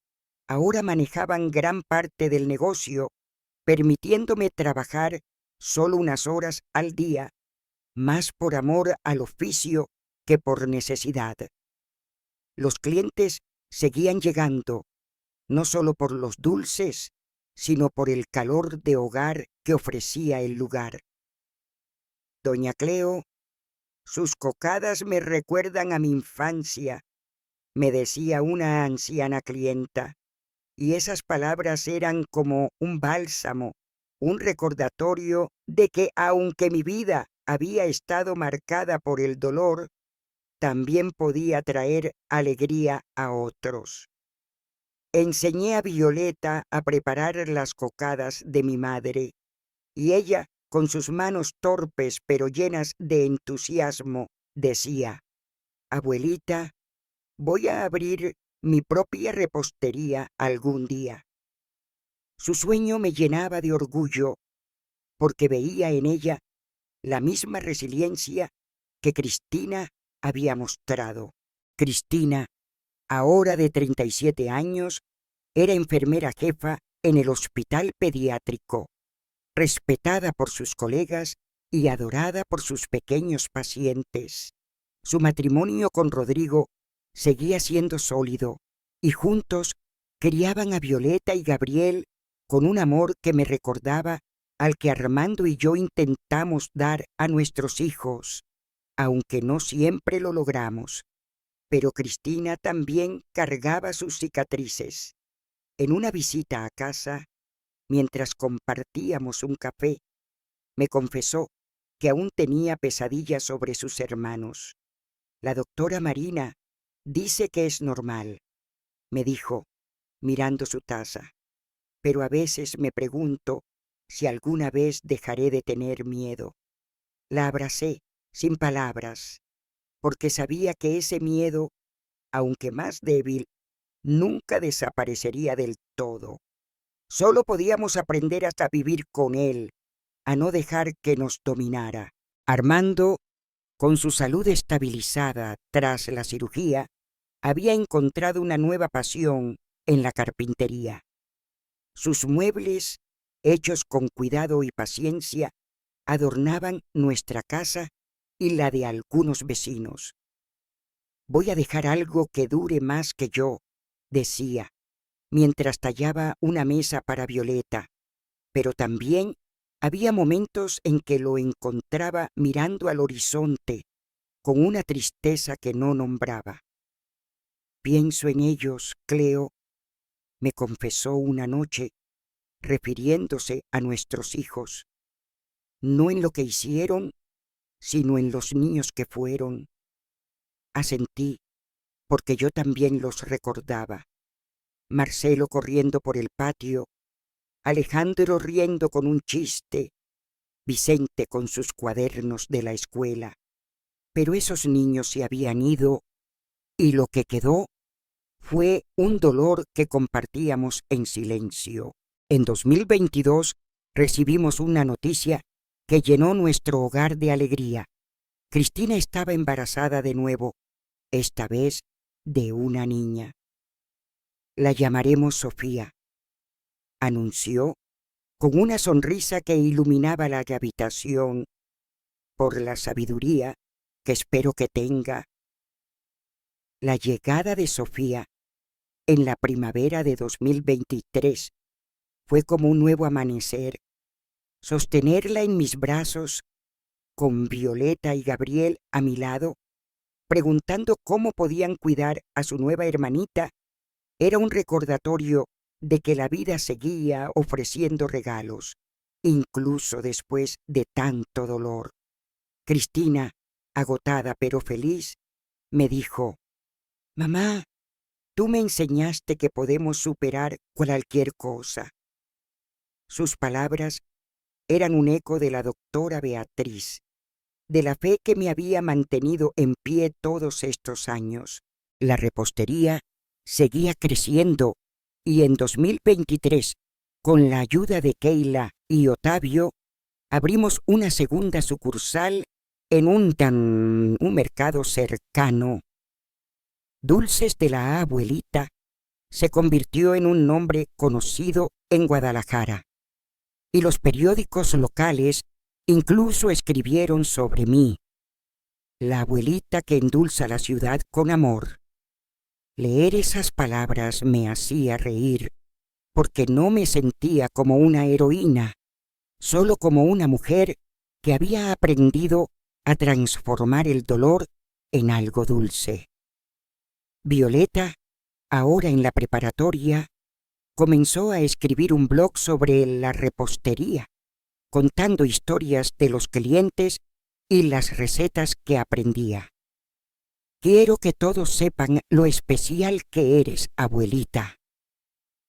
ahora manejaban gran parte del negocio permitiéndome trabajar solo unas horas al día, más por amor al oficio que por necesidad. Los clientes seguían llegando, no solo por los dulces, sino por el calor de hogar que ofrecía el lugar. Doña Cleo, sus cocadas me recuerdan a mi infancia, me decía una anciana clienta, y esas palabras eran como un bálsamo, un recordatorio de que aunque mi vida había estado marcada por el dolor, también podía traer alegría a otros. Enseñé a Violeta a preparar las cocadas de mi madre, y ella, con sus manos torpes pero llenas de entusiasmo, decía: «Abuelita, voy a abrir mi propia repostería algún día». Su sueño me llenaba de orgullo, porque veía en ella la misma resiliencia que Cristina había mostrado. Cristina, ahora de 37 años, era enfermera jefa en el hospital pediátrico, respetada por sus colegas y adorada por sus pequeños pacientes. Su matrimonio con Rodrigo seguía siendo sólido, y juntos criaban a Violeta y Gabriel con un amor que me recordaba al que Armando y yo intentamos dar a nuestros hijos, aunque no siempre lo logramos. Pero Cristina también cargaba sus cicatrices. En una visita a casa, mientras compartíamos un café, me confesó que aún tenía pesadillas sobre sus hermanos. «La doctora Marina dice que es normal», me dijo, mirando su taza, «pero a veces me pregunto si alguna vez dejaré de tener miedo». La abracé, sin palabras, porque sabía que ese miedo, aunque más débil, nunca desaparecería del todo. Solo podíamos aprender hasta vivir con él, a no dejar que nos dominara. Armando, con su salud estabilizada tras la cirugía, había encontrado una nueva pasión en la carpintería. Sus muebles, hechos con cuidado y paciencia, adornaban nuestra casa y la de algunos vecinos. «Voy a dejar algo que dure más que yo», decía, mientras tallaba una mesa para Violeta, pero también había momentos en que lo encontraba mirando al horizonte con una tristeza que no nombraba. «Pienso en ellos, Cleo», me confesó una noche, refiriéndose a nuestros hijos, «no en lo que hicieron, sino en los niños que fueron». Asentí, porque yo también los recordaba. Marcelo corriendo por el patio, Alejandro riendo con un chiste, Vicente con sus cuadernos de la escuela. Pero esos niños se habían ido, y lo que quedó fue un dolor que compartíamos en silencio. En 2022 recibimos una noticia que llenó nuestro hogar de alegría. Cristina estaba embarazada de nuevo, esta vez de una niña. «La llamaremos Sofía», anunció con una sonrisa que iluminaba la habitación, «por la sabiduría que espero que tenga». La llegada de Sofía en la primavera de 2023 fue como un nuevo amanecer. Sostenerla en mis brazos, con Violeta y Gabriel a mi lado, preguntando cómo podían cuidar a su nueva hermanita, era un recordatorio de que la vida seguía ofreciendo regalos, incluso después de tanto dolor. Cristina, agotada pero feliz, me dijo: «Mamá, tú me enseñaste que podemos superar cualquier cosa». Sus palabras eran un eco de la doctora Beatriz, de la fe que me había mantenido en pie todos estos años. La repostería seguía creciendo, y en 2023, con la ayuda de Keila y Otavio, abrimos una segunda sucursal en un mercado cercano. Dulces de la Abuelita se convirtió en un nombre conocido en Guadalajara. y los periódicos locales incluso escribieron sobre mí. La abuelita que endulza la ciudad con amor. Leer esas palabras me hacía reír, porque no me sentía como una heroína, solo como una mujer que había aprendido a transformar el dolor en algo dulce. Violeta, ahora en la preparatoria, comenzó a escribir un blog sobre la repostería, contando historias de los clientes y las recetas que aprendía. Quiero que todos sepan lo especial que eres, abuelita,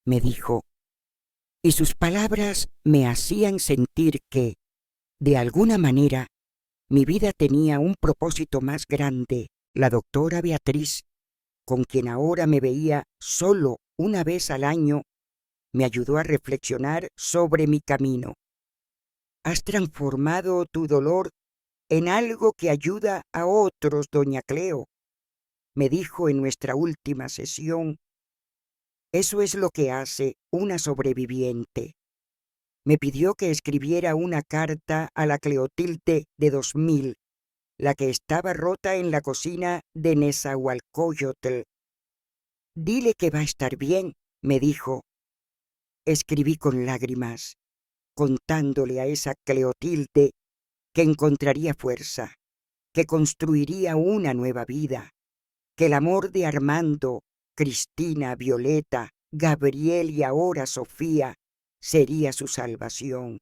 me dijo, y sus palabras me hacían sentir que, de alguna manera, mi vida tenía un propósito más grande. La doctora Beatriz, con quien ahora me veía solo una vez al año, me ayudó a reflexionar sobre mi camino. Has transformado tu dolor en algo que ayuda a otros, doña Cleo, me dijo en nuestra última sesión. Eso es lo que hace una sobreviviente. Me pidió que escribiera una carta a la Cleotilde de 2000, la que estaba rota en la cocina de Nezahualcóyotl. Dile que va a estar bien, me dijo. Escribí con lágrimas, contándole a esa Cleotilde que encontraría fuerza, que construiría una nueva vida, que el amor de Armando, Cristina, Violeta, Gabriel y ahora Sofía sería su salvación.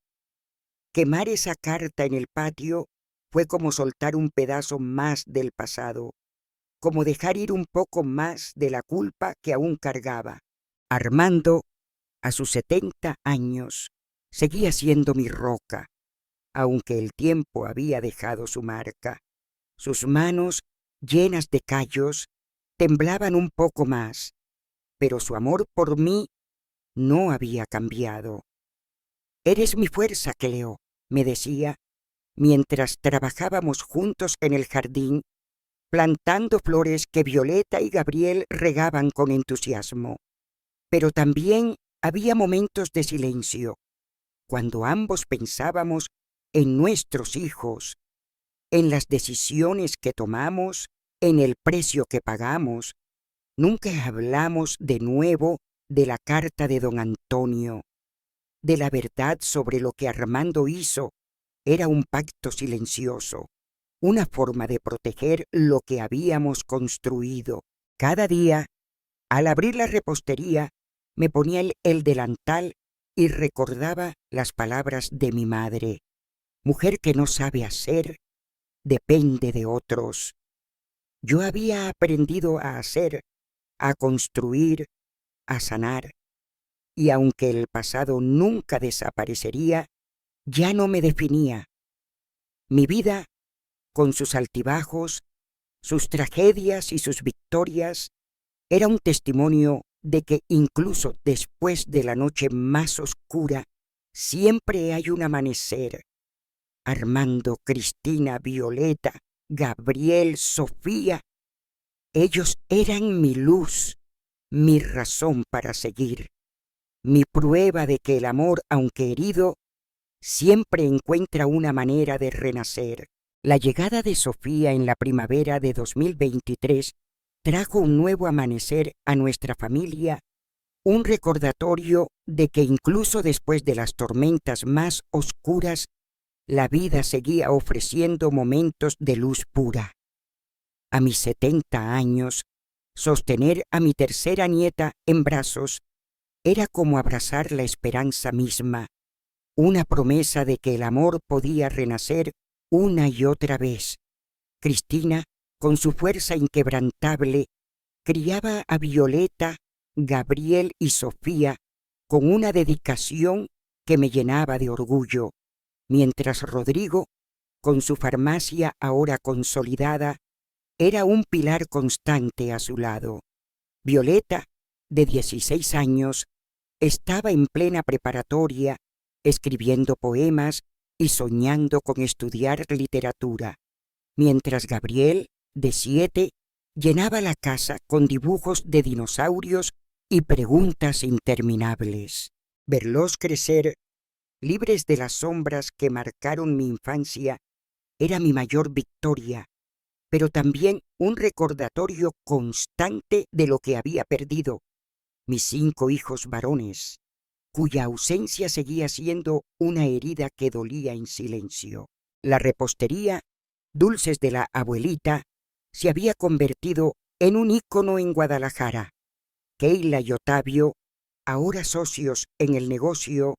Quemar esa carta en el patio fue como soltar un pedazo más del pasado, como dejar ir un poco más de la culpa que aún cargaba. Armando, a sus 70 años, seguía siendo mi roca, aunque el tiempo había dejado su marca. Sus manos, llenas de callos, temblaban un poco más, pero su amor por mí no había cambiado. Eres mi fuerza, Cleo, me decía, mientras trabajábamos juntos en el jardín, plantando flores que Violeta y Gabriel regaban con entusiasmo. Pero también había momentos de silencio, cuando ambos pensábamos en nuestros hijos, en las decisiones que tomamos, en el precio que pagamos. Nunca hablamos de nuevo de la carta de don Antonio, de la verdad sobre lo que Armando hizo. Era un pacto silencioso, una forma de proteger lo que habíamos construido. Cada día, al abrir la repostería, me ponía el delantal y recordaba las palabras de mi madre. Mujer que no sabe hacer, depende de otros. Yo había aprendido a hacer, a construir, a sanar, y aunque el pasado nunca desaparecería, ya no me definía. Mi vida, con sus altibajos, sus tragedias y sus victorias, era un testimonio de que incluso después de la noche más oscura, siempre hay un amanecer. Armando, Cristina, Violeta, Gabriel, Sofía, ellos eran mi luz, mi razón para seguir, mi prueba de que el amor, aunque herido, siempre encuentra una manera de renacer. La llegada de Sofía en la primavera de 2023 trajo un nuevo amanecer a nuestra familia, un recordatorio de que incluso después de las tormentas más oscuras, la vida seguía ofreciendo momentos de luz pura. A mis 70 años, sostener a mi tercera nieta en brazos era como abrazar la esperanza misma, una promesa de que el amor podía renacer una y otra vez. Cristina, con su fuerza inquebrantable, criaba a Violeta, Gabriel y Sofía con una dedicación que me llenaba de orgullo, mientras Rodrigo, con su farmacia ahora consolidada, era un pilar constante a su lado. Violeta, de 16 años, estaba en plena preparatoria, escribiendo poemas y soñando con estudiar literatura, mientras Gabriel, de 7, llenaba la casa con dibujos de dinosaurios y preguntas interminables. Verlos crecer libres de las sombras que marcaron mi infancia, era mi mayor victoria, pero también un recordatorio constante de lo que había perdido, mis 5 hijos varones, cuya ausencia seguía siendo una herida que dolía en silencio. La repostería, dulces de la abuelita, se había convertido en un ícono en Guadalajara. Keila y Otavio, ahora socios en el negocio,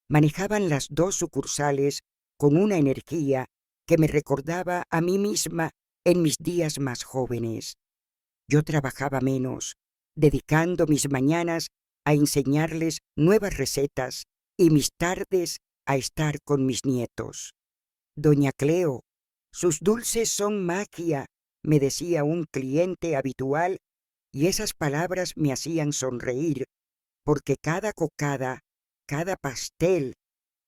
manejaban las 2 sucursales con una energía que me recordaba a mí misma en mis días más jóvenes. Yo trabajaba menos, dedicando mis mañanas a enseñarles nuevas recetas y mis tardes a estar con mis nietos. Doña Cleo, sus dulces son magia, me decía un cliente habitual, y esas palabras me hacían sonreír, porque cada cocada, cada pastel,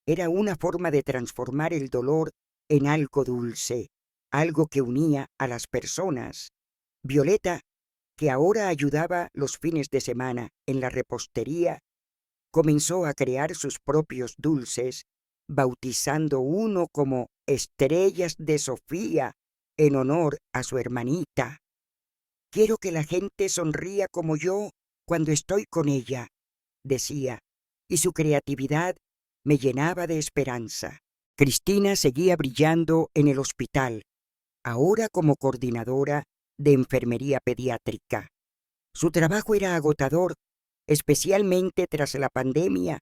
era una forma de transformar el dolor en algo dulce, algo que unía a las personas. Violeta, que ahora ayudaba los fines de semana en la repostería, comenzó a crear sus propios dulces, bautizando uno como Estrellas de Sofía en honor a su hermanita. Quiero que la gente sonría como yo cuando estoy con ella, decía, y su creatividad me llenaba de esperanza. Cristina seguía brillando en el hospital, ahora como coordinadora de enfermería pediátrica. Su trabajo era agotador, especialmente tras la pandemia,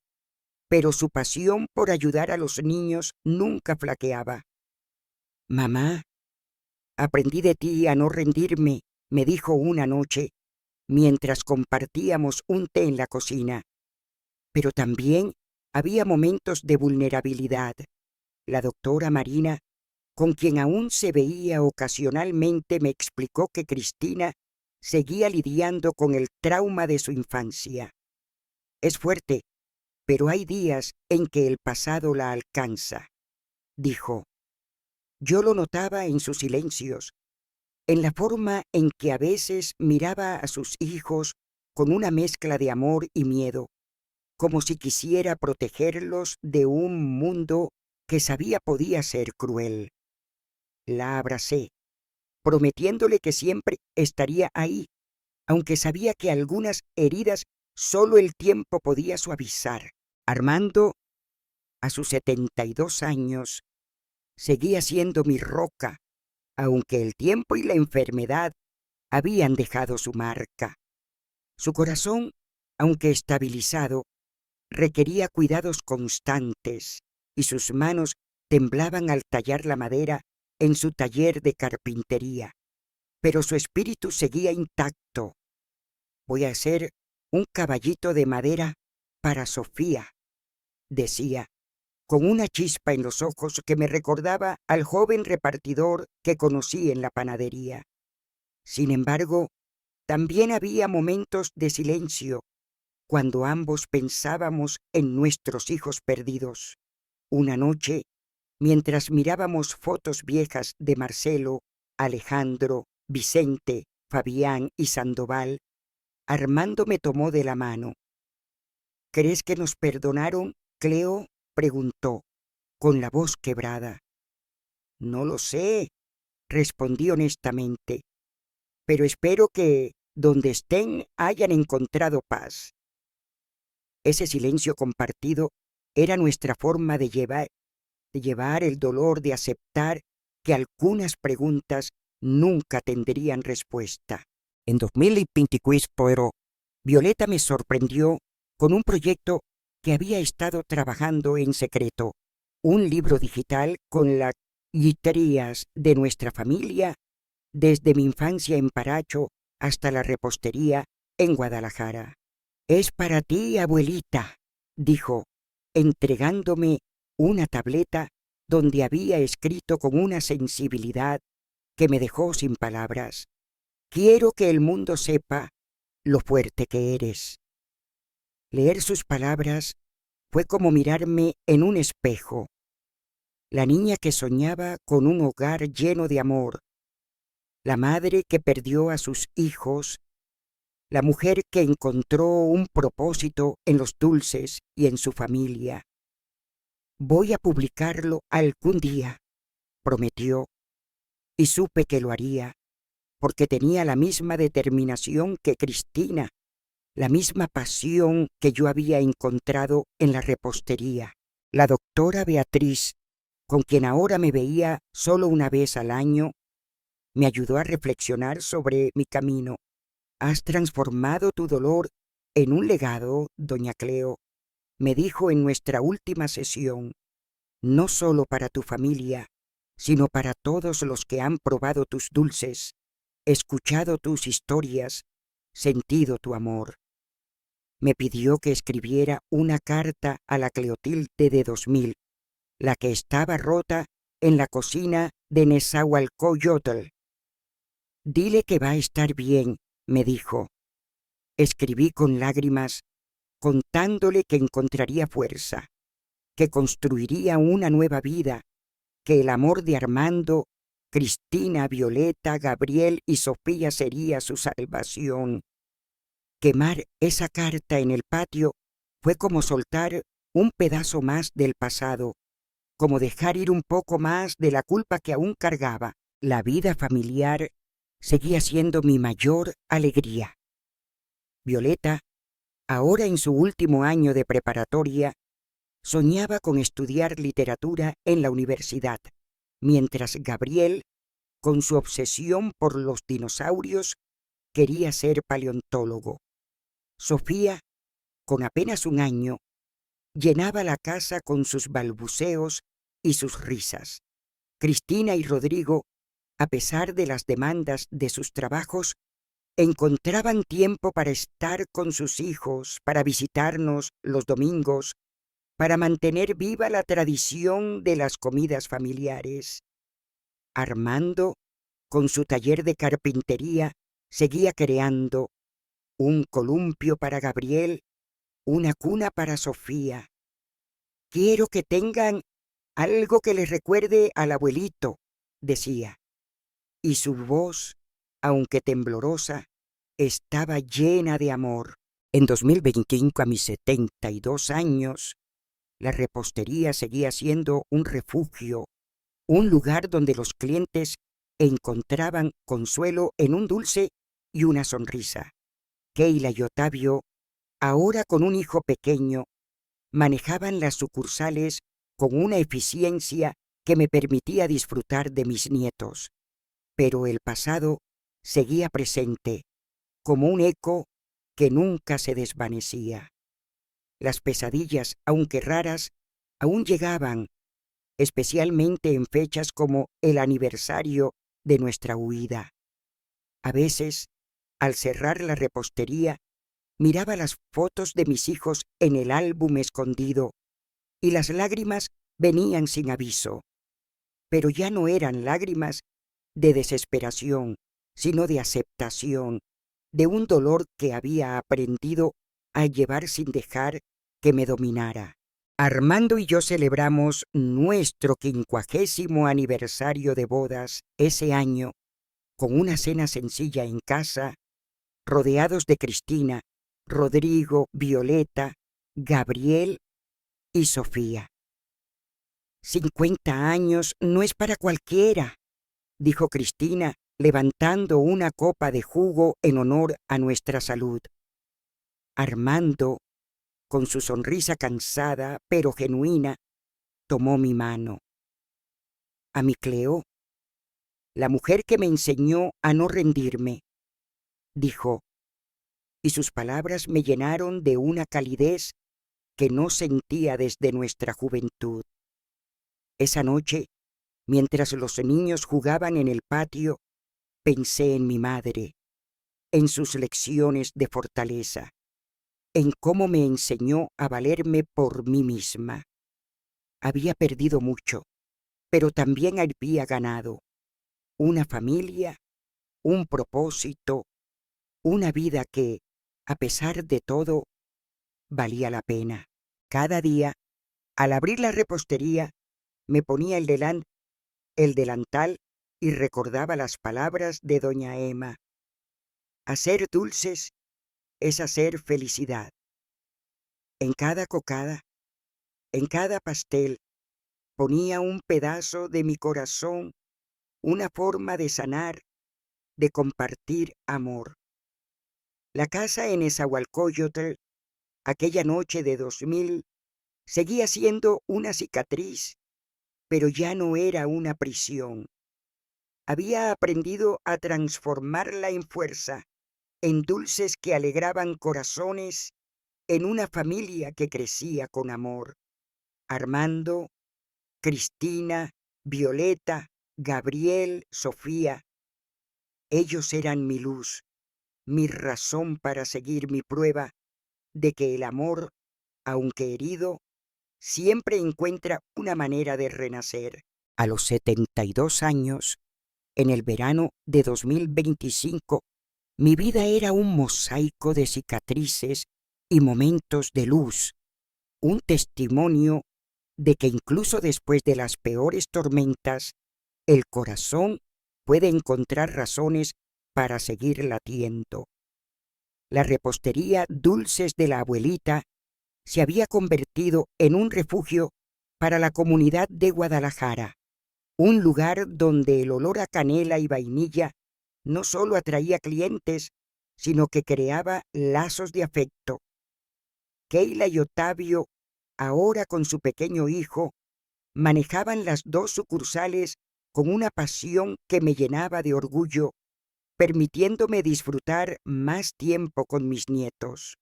pero su pasión por ayudar a los niños nunca flaqueaba. Mamá, aprendí de ti a no rendirme, me dijo una noche, mientras compartíamos un té en la cocina. Pero también había momentos de vulnerabilidad. La doctora Marina, con quien aún se veía ocasionalmente, me explicó que Cristina seguía lidiando con el trauma de su infancia. Es fuerte, pero hay días en que el pasado la alcanza, dijo. Yo lo notaba en sus silencios, en la forma en que a veces miraba a sus hijos con una mezcla de amor y miedo, como si quisiera protegerlos de un mundo que sabía podía ser cruel. La abracé, prometiéndole que siempre estaría ahí, aunque sabía que algunas heridas solo el tiempo podía suavizar. Armando, a sus 72 años, seguía siendo mi roca, aunque el tiempo y la enfermedad habían dejado su marca. Su corazón, aunque estabilizado, requería cuidados constantes, y sus manos temblaban al tallar la madera en su taller de carpintería. Pero su espíritu seguía intacto. Voy a hacer un caballito de madera para Sofía, decía, con una chispa en los ojos que me recordaba al joven repartidor que conocí en la panadería. Sin embargo, también había momentos de silencio, cuando ambos pensábamos en nuestros hijos perdidos. Una noche, mientras mirábamos fotos viejas de Marcelo, Alejandro, Vicente, Fabián y Sandoval, Armando me tomó de la mano. ¿Crees que nos perdonaron, Cleo?, preguntó, con la voz quebrada. No lo sé, respondí honestamente, pero espero que, donde estén, hayan encontrado paz. Ese silencio compartido era nuestra forma de llevar el dolor, de aceptar que algunas preguntas nunca tendrían respuesta. En 2024, Violeta me sorprendió con un proyecto que había estado trabajando en secreto, un libro digital con las historias de nuestra familia, desde mi infancia en Paracho hasta la repostería en Guadalajara. Es para ti, abuelita, dijo, entregándome una tableta donde había escrito con una sensibilidad que me dejó sin palabras. Quiero que el mundo sepa lo fuerte que eres. Leer sus palabras fue como mirarme en un espejo. La niña que soñaba con un hogar lleno de amor, la madre que perdió a sus hijos, la mujer que encontró un propósito en los dulces y en su familia. Voy a publicarlo algún día, prometió, y supe que lo haría, porque tenía la misma determinación que Cristina, la misma pasión que yo había encontrado en la repostería. La doctora Beatriz, con quien ahora me veía solo una vez al año, me ayudó a reflexionar sobre mi camino. Has transformado tu dolor en un legado, doña Cleo, me dijo en nuestra última sesión, no solo para tu familia, sino para todos los que han probado tus dulces, escuchado tus historias, sentido tu amor. Me pidió que escribiera una carta a la Cleotilde de 2000, la que estaba rota en la cocina de Nezahualcóyotl. Dile que va a estar bien, me dijo. Escribí con lágrimas, contándole que encontraría fuerza, que construiría una nueva vida, que el amor de Armando, Cristina, Violeta, Gabriel y Sofía sería su salvación. Quemar esa carta en el patio fue como soltar un pedazo más del pasado, como dejar ir un poco más de la culpa que aún cargaba. La vida familiar seguía siendo mi mayor alegría. Violeta, ahora en su último año de preparatoria, soñaba con estudiar literatura en la universidad, mientras Gabriel, con su obsesión por los dinosaurios, quería ser paleontólogo. Sofía, con apenas un año, llenaba la casa con sus balbuceos y sus risas. Cristina y Rodrigo, a pesar de las demandas de sus trabajos, encontraban tiempo para estar con sus hijos, para visitarnos los domingos, para mantener viva la tradición de las comidas familiares. Armando, con su taller de carpintería, seguía creando un columpio para Gabriel, una cuna para Sofía. Quiero que tengan algo que les recuerde al abuelito, decía, y su voz, aunque temblorosa, estaba llena de amor. En 2025, a mis 72 años, la repostería seguía siendo un refugio, un lugar donde los clientes encontraban consuelo en un dulce y una sonrisa. Keila y Otavio, ahora con un hijo pequeño, manejaban las sucursales con una eficiencia que me permitía disfrutar de mis nietos. Pero el pasado seguía presente, como un eco que nunca se desvanecía. Las pesadillas, aunque raras, aún llegaban, especialmente en fechas como el aniversario de nuestra huida. A veces, al cerrar la repostería, miraba las fotos de mis hijos en el álbum escondido, y las lágrimas venían sin aviso. Pero ya no eran lágrimas de desesperación, sino de aceptación, de un dolor que había aprendido a llevar sin dejar que me dominara. Armando y yo celebramos nuestro 50º aniversario de bodas ese año con una cena sencilla en casa, rodeados de Cristina, Rodrigo, Violeta, Gabriel y Sofía. 50 años no es para cualquiera, dijo Cristina, levantando una copa de jugo en honor a nuestra salud. Armando, con su sonrisa cansada pero genuina, tomó mi mano. A mi Cleo, la mujer que me enseñó a no rendirme, dijo, y sus palabras me llenaron de una calidez que no sentía desde nuestra juventud. Esa noche, mientras los niños jugaban en el patio, pensé en mi madre, en sus lecciones de fortaleza, en cómo me enseñó a valerme por mí misma. Había perdido mucho, pero también había ganado una familia, un propósito, una vida que, a pesar de todo, valía la pena. Cada día, al abrir la repostería, me ponía el delantal y recordaba las palabras de doña Emma. Hacer dulces es hacer felicidad. En cada cocada, en cada pastel, ponía un pedazo de mi corazón, una forma de sanar, de compartir amor. La casa en Nezahualcóyotl, aquella noche de 2000, seguía siendo una cicatriz, pero ya no era una prisión. Había aprendido a transformarla en fuerza, en dulces que alegraban corazones, en una familia que crecía con amor. Armando, Cristina, Violeta, Gabriel, Sofía, ellos eran mi luz, mi razón para seguir mi prueba de que el amor, aunque herido, siempre encuentra una manera de renacer. A los 72 años, en el verano de 2025, mi vida era un mosaico de cicatrices y momentos de luz, un testimonio de que incluso después de las peores tormentas, el corazón puede encontrar razones para seguir latiendo. La repostería Dulces de la Abuelita se había convertido en un refugio para la comunidad de Guadalajara, un lugar donde el olor a canela y vainilla no solo atraía clientes, sino que creaba lazos de afecto. Keila y Otavio, ahora con su pequeño hijo, manejaban las dos sucursales con una pasión que me llenaba de orgullo, permitiéndome disfrutar más tiempo con mis nietos.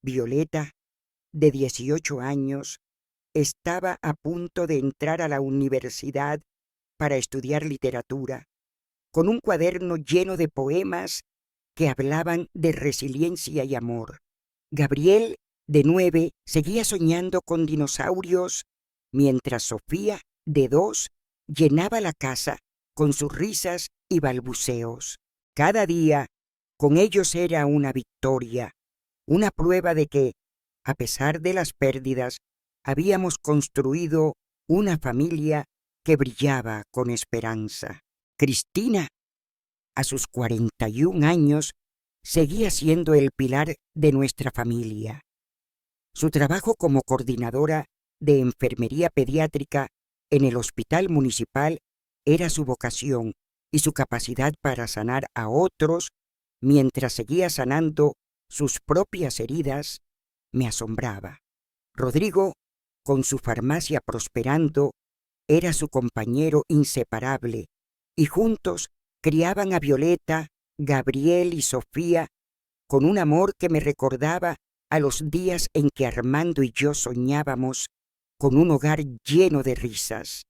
Violeta, de 18 años, estaba a punto de entrar a la universidad para estudiar literatura, con un cuaderno lleno de poemas que hablaban de resiliencia y amor. Gabriel, de 9, seguía soñando con dinosaurios, mientras Sofía, de 2, llenaba la casa con sus risas y balbuceos. Cada día con ellos era una victoria, una prueba de que, a pesar de las pérdidas, habíamos construido una familia que brillaba con esperanza. Cristina, a sus 41 años, seguía siendo el pilar de nuestra familia. Su trabajo como coordinadora de enfermería pediátrica en el hospital municipal era su vocación y su capacidad para sanar a otros mientras seguía sanando sus propias heridas me asombraba. Rodrigo, con su farmacia prosperando, era su compañero inseparable y juntos criaban a Violeta, Gabriel y Sofía con un amor que me recordaba a los días en que Armando y yo soñábamos con un hogar lleno de risas.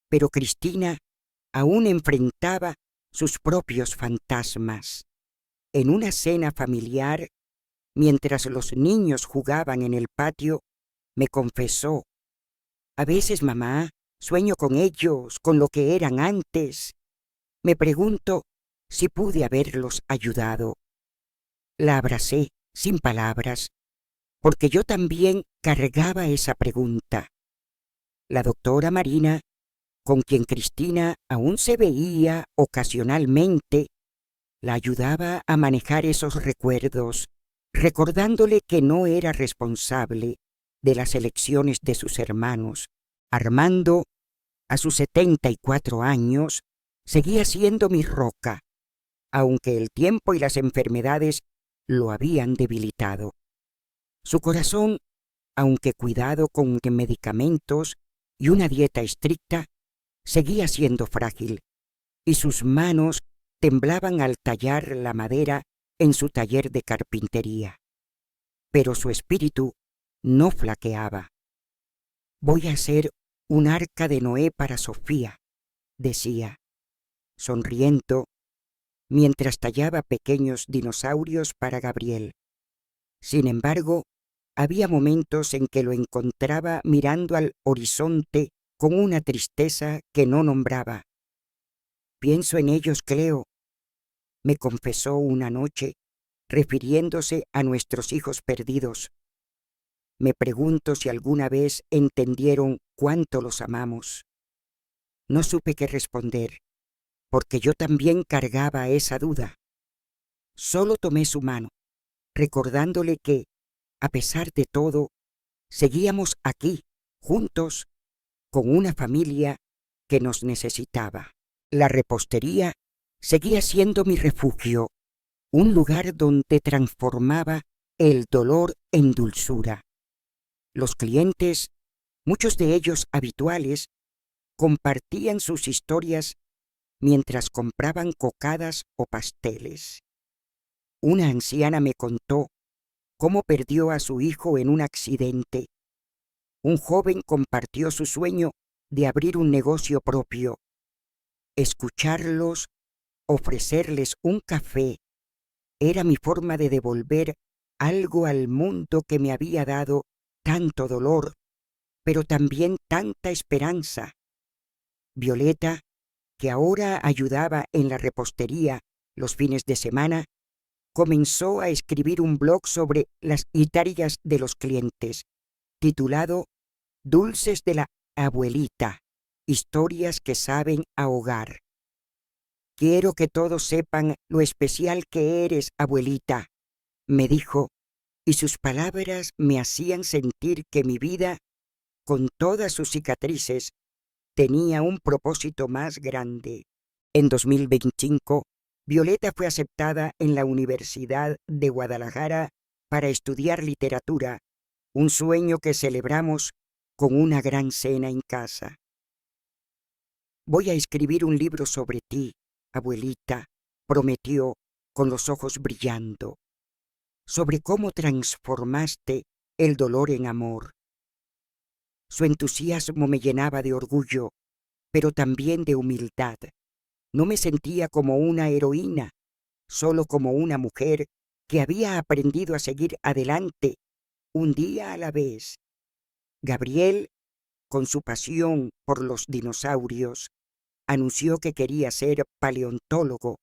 Pero Cristina aún enfrentaba sus propios fantasmas. En una cena familiar, mientras los niños jugaban en el patio, me confesó: «A veces, mamá, sueño con ellos, con lo que eran antes. Me pregunto si pude haberlos ayudado». La abracé sin palabras, porque yo también cargaba esa pregunta. La doctora Marina, con quien Cristina aún se veía ocasionalmente, la ayudaba a manejar esos recuerdos, recordándole que no era responsable de las elecciones de sus hermanos. Armando, a sus 74 años, seguía siendo mi roca, aunque el tiempo y las enfermedades lo habían debilitado. Su corazón, aunque cuidado con medicamentos y una dieta estricta, seguía siendo frágil, y sus manos temblaban al tallar la madera en su taller de carpintería. Pero su espíritu no flaqueaba. «Voy a hacer un arca de Noé para Sofía», decía, sonriendo, mientras tallaba pequeños dinosaurios para Gabriel. Sin embargo, había momentos en que lo encontraba mirando al horizonte con una tristeza que no nombraba. «Pienso en ellos, Cleo», me confesó una noche, refiriéndose a nuestros hijos perdidos. «Me pregunto si alguna vez entendieron cuánto los amamos». No supe qué responder, porque yo también cargaba esa duda. Solo tomé su mano, recordándole que, a pesar de todo, seguíamos aquí, juntos, con una familia que nos necesitaba. La repostería seguía siendo mi refugio, un lugar donde transformaba el dolor en dulzura. Los clientes, muchos de ellos habituales, compartían sus historias mientras compraban cocadas o pasteles. Una anciana me contó cómo perdió a su hijo en un accidente. Un joven compartió su sueño de abrir un negocio propio. Escucharlos, ofrecerles un café, era mi forma de devolver algo al mundo que me había dado tanto dolor, pero también tanta esperanza. Violeta, que ahora ayudaba en la repostería los fines de semana, comenzó a escribir un blog sobre las historias de los clientes, titulado Dulces de la Abuelita, historias que saben ahogar. Quiero que todos sepan lo especial que eres, abuelita, me dijo, y sus palabras me hacían sentir que mi vida, con todas sus cicatrices, tenía un propósito más grande. En 2025, Violeta fue aceptada en la Universidad de Guadalajara para estudiar literatura, un sueño que celebramos con una gran cena en casa. Voy a escribir un libro sobre ti, abuelita, prometió con los ojos brillando, sobre cómo transformaste el dolor en amor. Su entusiasmo me llenaba de orgullo, pero también de humildad. No me sentía como una heroína, solo como una mujer que había aprendido a seguir adelante, un día a la vez. Gabriel, con su pasión por los dinosaurios, anunció que quería ser paleontólogo,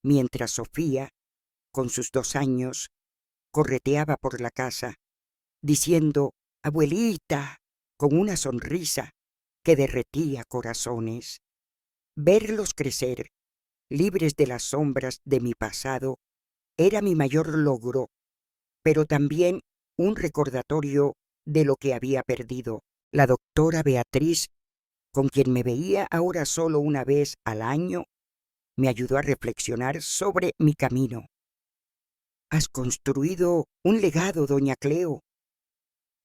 mientras Sofía, con sus 2 años, correteaba por la casa, diciendo «abuelita», con una sonrisa que derretía corazones. Verlos crecer, libres de las sombras de mi pasado, era mi mayor logro, pero también un recordatorio de lo que había perdido. La doctora Beatriz, con quien me veía ahora solo una vez al año, me ayudó a reflexionar sobre mi camino. «Has construido un legado, doña Cleo»,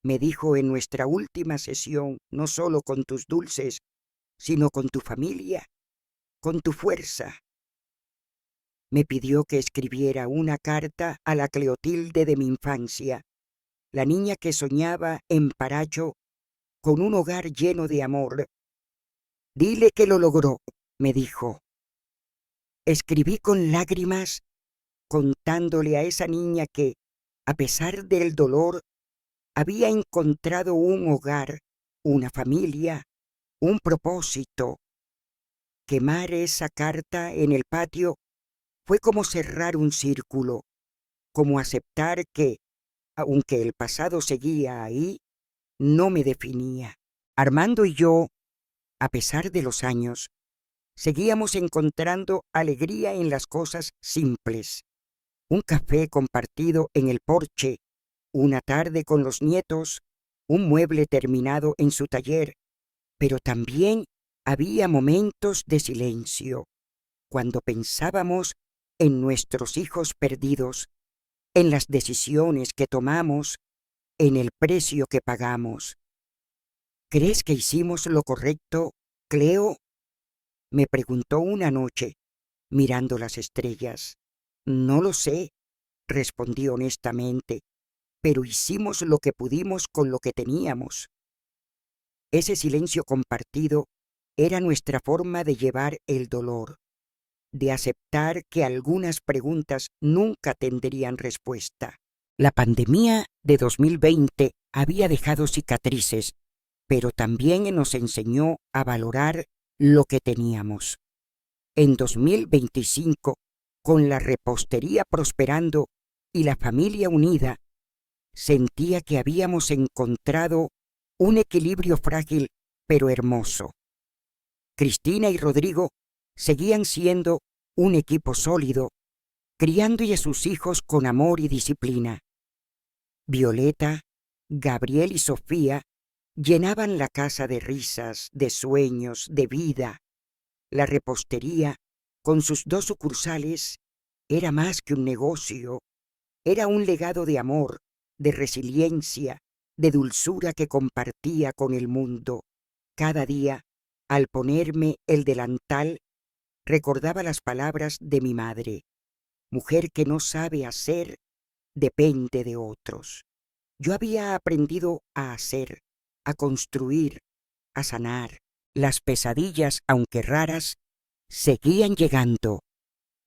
me dijo en nuestra última sesión, «no solo con tus dulces, sino con tu familia, con tu fuerza». Me pidió que escribiera una carta a la Cleotilde de mi infancia, la niña que soñaba en Paracho con un hogar lleno de amor. «Dile que lo logró», me dijo. Escribí con lágrimas, contándole a esa niña que, a pesar del dolor, había encontrado un hogar, una familia, un propósito. Quemar esa carta en el patio fue como cerrar un círculo, como aceptar que, aunque el pasado seguía ahí, no me definía. Armando y yo, a pesar de los años, seguíamos encontrando alegría en las cosas simples. Un café compartido en el porche, una tarde con los nietos, un mueble terminado en su taller, pero también había momentos de silencio, cuando pensábamos en nuestros hijos perdidos, en las decisiones que tomamos, en el precio que pagamos. ¿Crees que hicimos lo correcto, Cleo?, me preguntó una noche, mirando las estrellas. No lo sé, respondí honestamente, pero hicimos lo que pudimos con lo que teníamos. Ese silencio compartido era nuestra forma de llevar el dolor, de aceptar que algunas preguntas nunca tendrían respuesta. La pandemia de 2020 había dejado cicatrices, pero también nos enseñó a valorar lo que teníamos. En 2025, con la repostería prosperando y la familia unida, sentía que habíamos encontrado un equilibrio frágil pero hermoso. Cristina y Rodrigo seguían siendo un equipo sólido, criando a sus hijos con amor y disciplina. Violeta, Gabriel y Sofía llenaban la casa de risas, de sueños, de vida. La repostería, con sus 2 sucursales, era más que un negocio, era un legado de amor, de resiliencia, de dulzura que compartía con el mundo. Cada día, al ponerme el delantal, recordaba las palabras de mi madre: mujer que no sabe hacer, depende de otros. Yo había aprendido a hacer, a construir, a sanar. Las pesadillas, aunque raras, seguían llegando,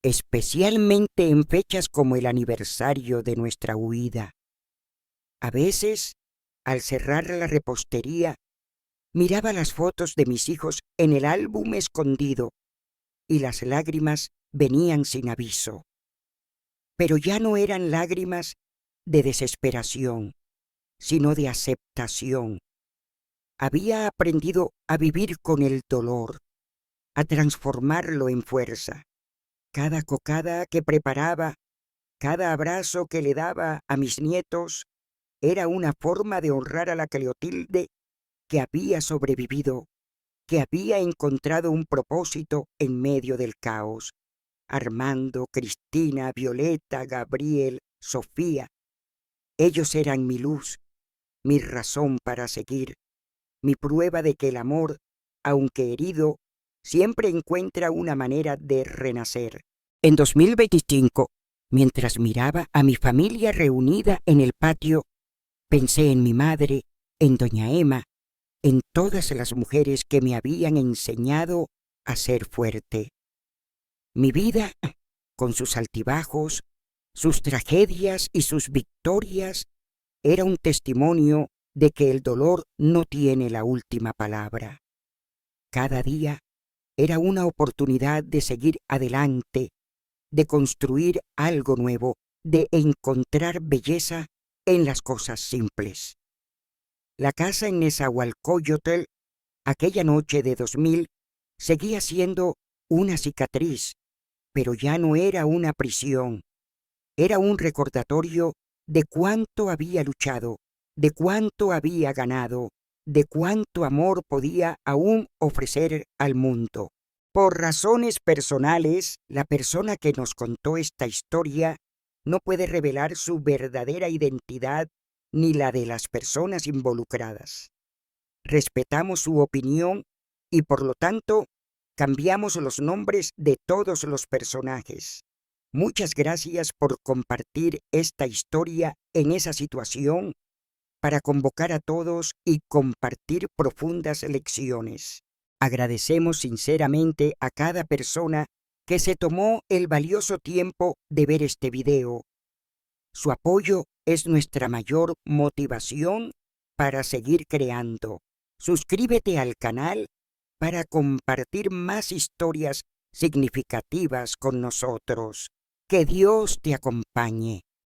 especialmente en fechas como el aniversario de nuestra huida. A veces, al cerrar la repostería, miraba las fotos de mis hijos en el álbum escondido y las lágrimas venían sin aviso. Pero ya no eran lágrimas de desesperación, sino de aceptación. Había aprendido a vivir con el dolor, a transformarlo en fuerza. Cada cocada que preparaba, cada abrazo que le daba a mis nietos, era una forma de honrar a la Cleotilde que había sobrevivido, que había encontrado un propósito en medio del caos. Armando, Cristina, Violeta, Gabriel, Sofía, ellos eran mi luz, mi razón para seguir, mi prueba de que el amor, aunque herido, siempre encuentra una manera de renacer. En 2025, mientras miraba a mi familia reunida en el patio, pensé en mi madre, en doña Emma, en todas las mujeres que me habían enseñado a ser fuerte. Mi vida, con sus altibajos, sus tragedias y sus victorias, era un testimonio de que el dolor no tiene la última palabra. Cada día era una oportunidad de seguir adelante, de construir algo nuevo, de encontrar belleza en las cosas simples. La casa en Nezahualcóyotl, aquella noche de 2000, seguía siendo una cicatriz, pero ya no era una prisión. Era un recordatorio de cuánto había luchado, de cuánto había ganado, de cuánto amor podía aún ofrecer al mundo. Por razones personales, la persona que nos contó esta historia no puede revelar su verdadera identidad ni la de las personas involucradas. Respetamos su opinión y, por lo tanto, cambiamos los nombres de todos los personajes. Muchas gracias por compartir esta historia en esa situación para convocar a todos y compartir profundas lecciones. Agradecemos sinceramente a cada persona que se tomó el valioso tiempo de ver este video. Su apoyo es nuestra mayor motivación para seguir creando. Suscríbete al canal para compartir más historias significativas con nosotros. Que Dios te acompañe.